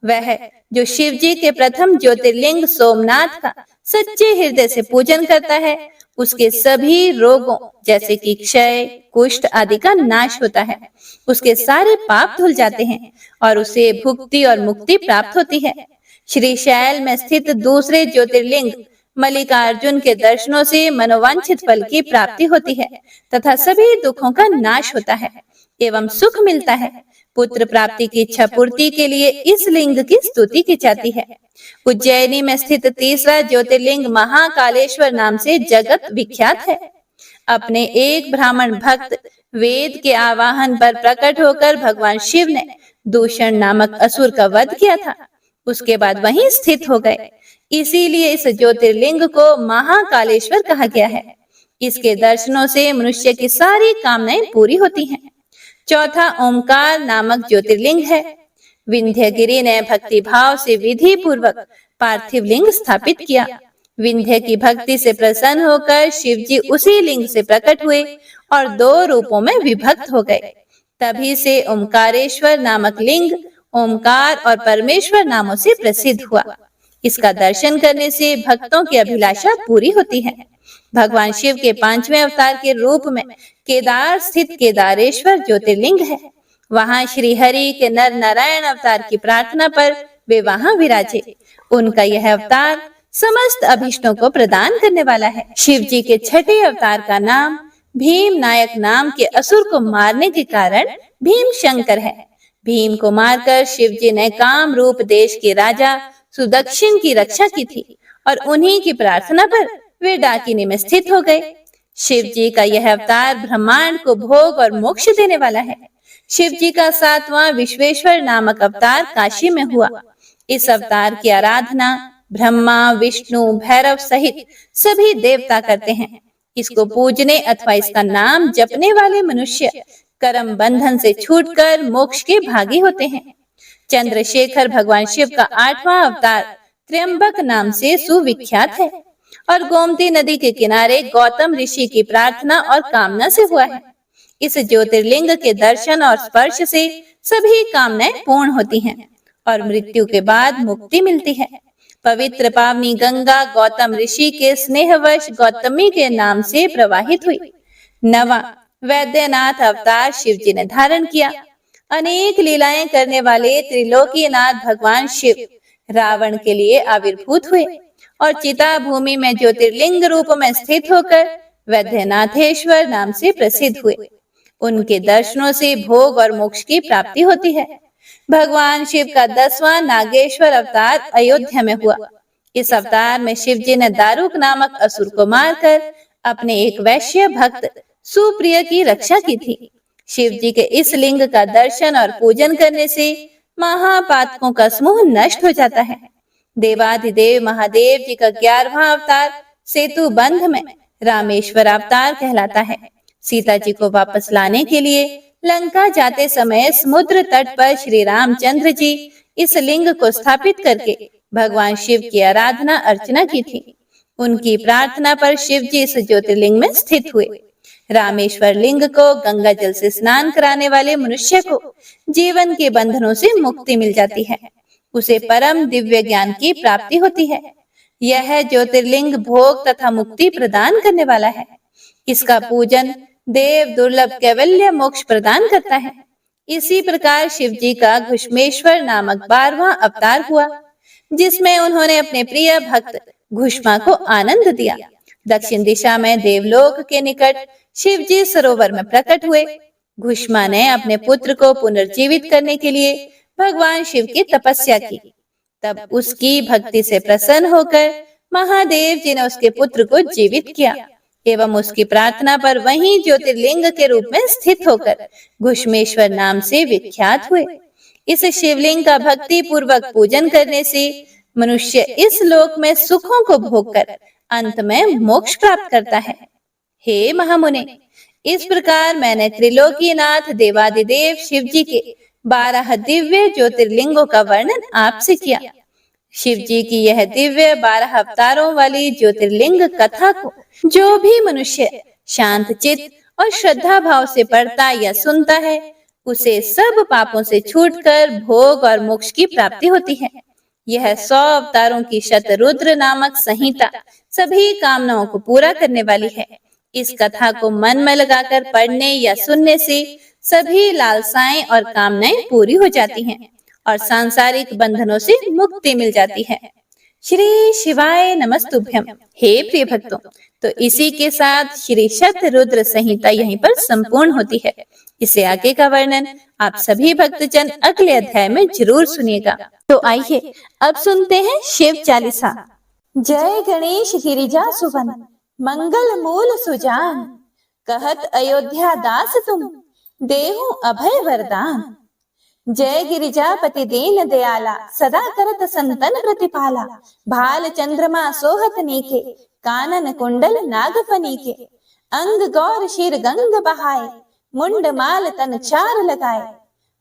वह जो शिव जी के प्रथम ज्योतिर्लिंग सोमनाथ का सच्चे हृदय से पूजन करता है, उसके सभी रोगों जैसे कि क्षय, कुष्ठ आदि का नाश होता है। उसके सारे पाप धुल जाते हैं और उसे भुक्ति और मुक्ति प्राप्त होती है। श्रीशैल में स्थित दूसरे ज्योतिर्लिंग मल्लिकार्जुन के दर्शनों से मनोवांछित फल की प्राप्ति होती है तथा सभी दुखों का नाश होता है एवं सुख मिलता है। पुत्र प्राप्ति की इच्छा पूर्ति के लिए इस लिंग की स्तुति की जाती है। उज्जैनी में स्थित तीसरा ज्योतिर्लिंग महाकालेश्वर नाम से जगत विख्यात है। अपने एक ब्राह्मण भक्त वेद के आवाहन पर प्रकट होकर भगवान शिव ने दूषण नामक असुर का वध किया था। उसके बाद वहीं स्थित हो गए, इसीलिए इस ज्योतिर्लिंग को महाकालेश्वर कहा गया है। इसके दर्शनों से मनुष्य की सारी कामनाएं पूरी होती हैं। चौथा ओमकार नामक ज्योतिर्लिंग है। विंध्यगिरि ने भक्ति भाव से विधि पूर्वक पार्थिव लिंग स्थापित किया। विंध्य की भक्ति से प्रसन्न होकर शिव जी उसी लिंग से प्रकट हुए और 2 रूपों में विभक्त हो गए। तभी से ओमकारेश्वर नामक लिंग ओमकार और परमेश्वर नामों से प्रसिद्ध हुआ। इसका दर्शन करने से भक्तों की अभिलाषा पूरी होती है। भगवान शिव के 5वें अवतार के रूप में केदार स्थित केदारेश्वर ज्योतिर्लिंग है। वहां श्री हरि के नर नारायण अवतार की प्रार्थना पर वे वहां विराजे। उनका यह अवतार समस्त अभिष्टों को प्रदान करने वाला है। शिव जी के 6ठे अवतार का नाम भीम नायक नाम के असुर को मारने के कारण भीम शंकर है। भीम को मारकर शिव जी ने काम रूप देश के राजा सुदक्षिण की रक्षा की थी और उन्हीं की प्रार्थना पर वे डाकिनी में स्थित हो गए। शिव जी का यह अवतार ब्रह्मांड को भोग और मोक्ष देने वाला है। शिव जी का 7वां विश्वेश्वर नामक अवतार काशी में हुआ। इस अवतार की आराधना ब्रह्मा, विष्णु, भैरव सहित सभी देवता करते हैं। इसको पूजने अथवा इसका नाम जपने वाले मनुष्य कर्म बंधन से छूटकर मोक्ष के भागी होते हैं। चंद्रशेखर भगवान शिव का 8वां अवतार त्र्यंबक नाम से सुविख्यात है और गोमती नदी के किनारे गौतम ऋषि की प्रार्थना और कामना से हुआ है। इस ज्योतिर्लिंग के दर्शन और स्पर्श से सभी कामनाएं पूर्ण होती हैं और मृत्यु के बाद मुक्ति मिलती है। पवित्र पावनी गंगा गौतम ऋषि के स्नेहवश गौतमी के नाम से प्रवाहित हुई। 9वां वैद्यनाथ अवतार शिव जी ने धारण किया। अनेक लीलाएं करने वाले त्रिलोकीनाथ भगवान शिव रावण के लिए आविर्भूत हुए और चिता भूमि में ज्योतिर्लिंग रूप में स्थित होकर वैद्यनाथेश्वर नाम से प्रसिद्ध हुए। उनके दर्शनों से भोग और मोक्ष की प्राप्ति होती है। भगवान शिव का 10वां नागेश्वर अवतार अयोध्या में हुआ। इस अवतार में शिव जी ने दारुक नामक असुर को मारकर अपने एक वैश्य भक्त सुप्रिय की रक्षा की थी। शिव जी के इस लिंग का दर्शन और पूजन करने से महापातकों का समूह नष्ट हो जाता है। देवाधिदेव महादेव जी का 11वां अवतार सेतुबंध में रामेश्वर अवतार कहलाता है। सीता जी को वापस लाने के लिए लंका जाते समय समुद्र तट पर श्री रामचंद्र जी इस लिंग को स्थापित करके भगवान शिव की आराधना अर्चना की थी। उनकी प्रार्थना पर शिव जी इस ज्योतिर्लिंग में स्थित हुए। रामेश्वर लिंग को गंगा जल से स्नान कराने वाले मनुष्य को जीवन के बंधनों से मुक्ति मिल जाती है, उसे परम दिव्य ज्ञान की प्राप्ति होती है। यह ज्योतिर्लिंग भोग तथा मुक्ति प्रदान करने वाला है। इसका पूजन देव दुर्लभ कैवल्य मोक्ष प्रदान करता है। इसी प्रकार शिव जी का घुष्मेश्वर नामक 12वां अवतार हुआ, जिसमें उन्होंने अपने प्रिय भक्त घुष्मा को आनंद दिया। दक्षिण दिशा में देवलोक के निकट शिव जी सरोवर में प्रकट हुए। घुष्मा ने अपने पुत्र को पुनर्जीवित करने के लिए भगवान शिव की तपस्या की। तब उसकी भक्ति से प्रसन्न होकर महादेव जी ने उसके पुत्र को जीवित किया एवं उसकी प्रार्थना पर वहीं ज्योतिर्लिंग के रूप में स्थित होकर घुष्मेश्वर नाम से विख्यात हुए। इस शिवलिंग का भक्ति पूर्वक पूजन करने से मनुष्य इस लोक में सुखों को भोगकर अंत में मोक्ष प्राप्त करता है। हे महामुने, इस प्रकार मैंने त्रिलोकीनाथ देवादिदेव शिव जी के 12 दिव्य ज्योतिर्लिंगों का वर्णन आपसे किया। शिव जी की यह दिव्य 12 अवतारों वाली ज्योतिर्लिंग कथा को जो भी मनुष्य शांत चित्त और श्रद्धा भाव से पढ़ता या सुनता है, उसे सब पापों से छूटकर भोग और मोक्ष की प्राप्ति होती है। यह 100 अवतारों की शतरुद्र नामक संहिता सभी कामनाओं को पूरा करने वाली है। इस कथा को मन में लगाकर पढ़ने या सुनने से सभी लालसाएं और कामनाएं पूरी हो जाती हैं और सांसारिक बंधनों से मुक्ति मिल जाती है। श्री शिवाय नमस्तुभ्यम। हे प्रिय भक्तों, तो इसी के साथ श्री शतरुद्र संहिता यहीं पर संपूर्ण होती है। इसे आगे का वर्णन आप सभी भक्तजन अगले अध्याय में जरूर सुनिएगा। तो आइए अब सुनते हैं शिव चालीसा। जय गणेश गिरिजा सुवन, मंगल मूल सुजान, कहत अयोध्या दास तुम, देहु अभय वरदान। जय गिरिजापति दीन दयाला, सदा करत संतन प्रतिपाला। भाल चंद्रमा सोहत नीके, कानन कुंडल नागफनी के। अंग गौर शीर गंग बहाए, मुंड माल तन चार लगाए।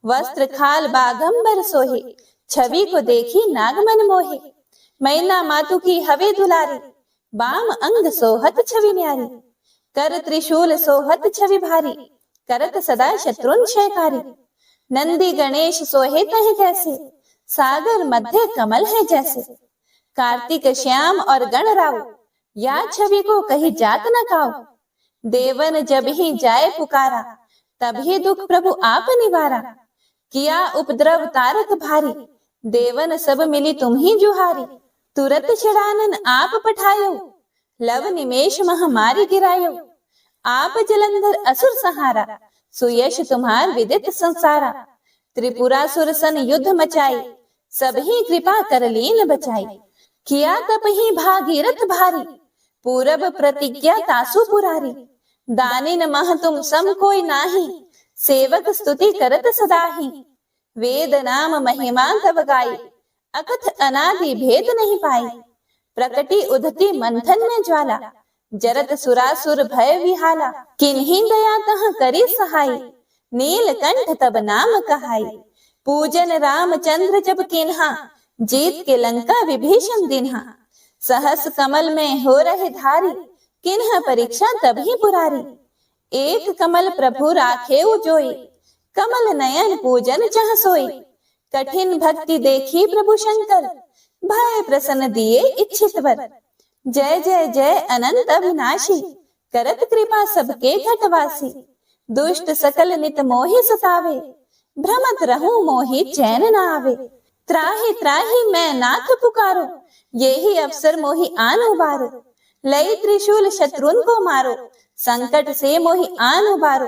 वस्त्र खाल बागंबर सोहे, छवि को देखी नागमन मोहे। मैना मातु की हवे दुलारी, बाम अंग सोहत छवि न्यारी। कर त्रिशूल सोहत छवि भारी, करत सदा शत्रुन क्षयकारी। नंदी गणेश सोहे तह जैसे, सागर मध्य कमल है जैसे। कार्तिक श्याम और गण राव, या छवि को कही जात न काओ। देवन जब ही जाए पुकारा, तभी दुख प्रभु आप निवारा। किया उपद्रव तारक भारी, देवन सब मिली तुम ही जुहारी। तुरत छड़ानन आप पठायो, लव निमेष महामारी गिरायो। आप जलंधर असुर सहारा, सुयश तुम्हार विदित संसारा। त्रिपुरासुर सन युद्ध मचाई, सब ही कृपा कर लीन बचाई। किया तप ही भागीरथ भारी, पूरब प्रतिज्ञा तासु पुरारी। दानिन मह तुम सम कोई नाही, सेवक स्तुति करत सदाही। वेद नाम महिमा तब गाई, अकथ अनादि भेद नहीं पाई। प्रकटी उधती मंथन में ज्वाला, जरत सुरासुर भय विहाला। किन्हीं दया तह करी सहाय, नीलकंठ तब नाम कहाई। पूजन रामचंद्र जब किन्हा, जीत के लंका विभीषण दिन्हा। सहस कमल में हो रहे धारी, किन्ह परीक्षा तभी पुरारी। एक कमल प्रभु राखे जोई, कमल नयन पूजन चह सोई। कठिन भक्ति देखी प्रभु शंकर, भय प्रसन्न दिए इच्छित वर। जय जय जय अनंत अविनाशी, करत कृपा सबके घटवासी। दुष्ट सकल नित मोहि सतावे, भ्रमत रहूं मोहि चैन न आवे। त्राहि त्राहि मैं नाथ पुकारो, यही अवसर मोहि आन उबारो। लई त्रिशूल शत्रुन को मारो, संकट से मोहि आन उबारो।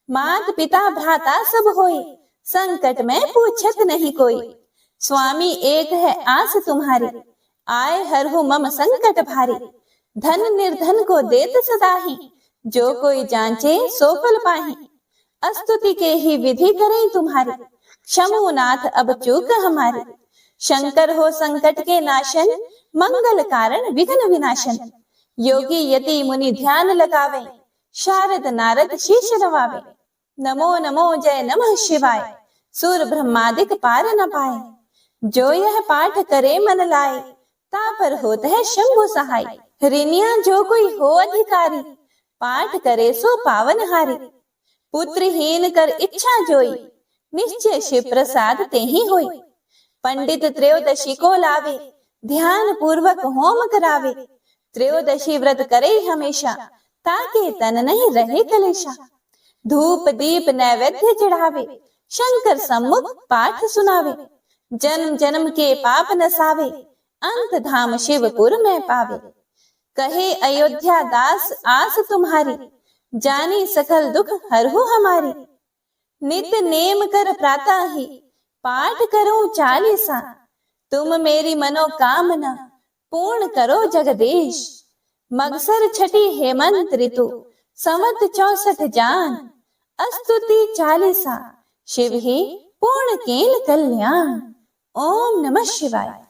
मात पिता भ्राता सब होई, संकट में पूछत नहीं कोई। स्वामी एक है आस तुम्हारी, आए हरहु मम संकट भारी। धन निर्धन को देत सदाही, जो कोई जांचे सो फल पाही। अस्तुति के ही विधि करें तुम्हारी, क्षमु नाथ अब चूक हमारी। शंकर हो संकट के नाशन, मंगल कारण विघ्न विनाशन। योगी यति मुनि ध्यान लगावे, शारद नारद शीश नवावे। नमो नमो जय नमः शिवाय, सूर ब्रह्मादिक पार न पाए। जो यह पाठ करे मन लाए, ता पर होत है शंभु सहाय। ऋणिया जो कोई हो अधिकारी, पाठ करे सो पावन हारी। पुत्रहीन कर इच्छा जोई, निश्चय शिव प्रसाद ते ही होई। पंडित त्रयोदशी को लावे, ध्यान पूर्वक होम करावे। त्रयोदशी व्रत करे हमेशा, ताके तन नहीं रहे कलेशा। धूप दीप नैवेद्य चढ़ावे, शंकर सम्मुख पाठ सुनावे। जन्म जन्म के पाप नसावे, अंत धाम शिवपुर में पावे। कहे अयोध्या दास आस तुम्हारी, जानी सकल दुख हरहु हमारी। नित नेम कर प्रातः ही, पाठ करो चालीसा। तुम मेरी मनोकामना, पूर्ण करो जगदीश। मगसर छठी हेमंत ऋतु, संवत 64 जान। अस्तुति चालीसा, शिव ही पूर्ण केल कल्याण। ओम नमः शिवाय।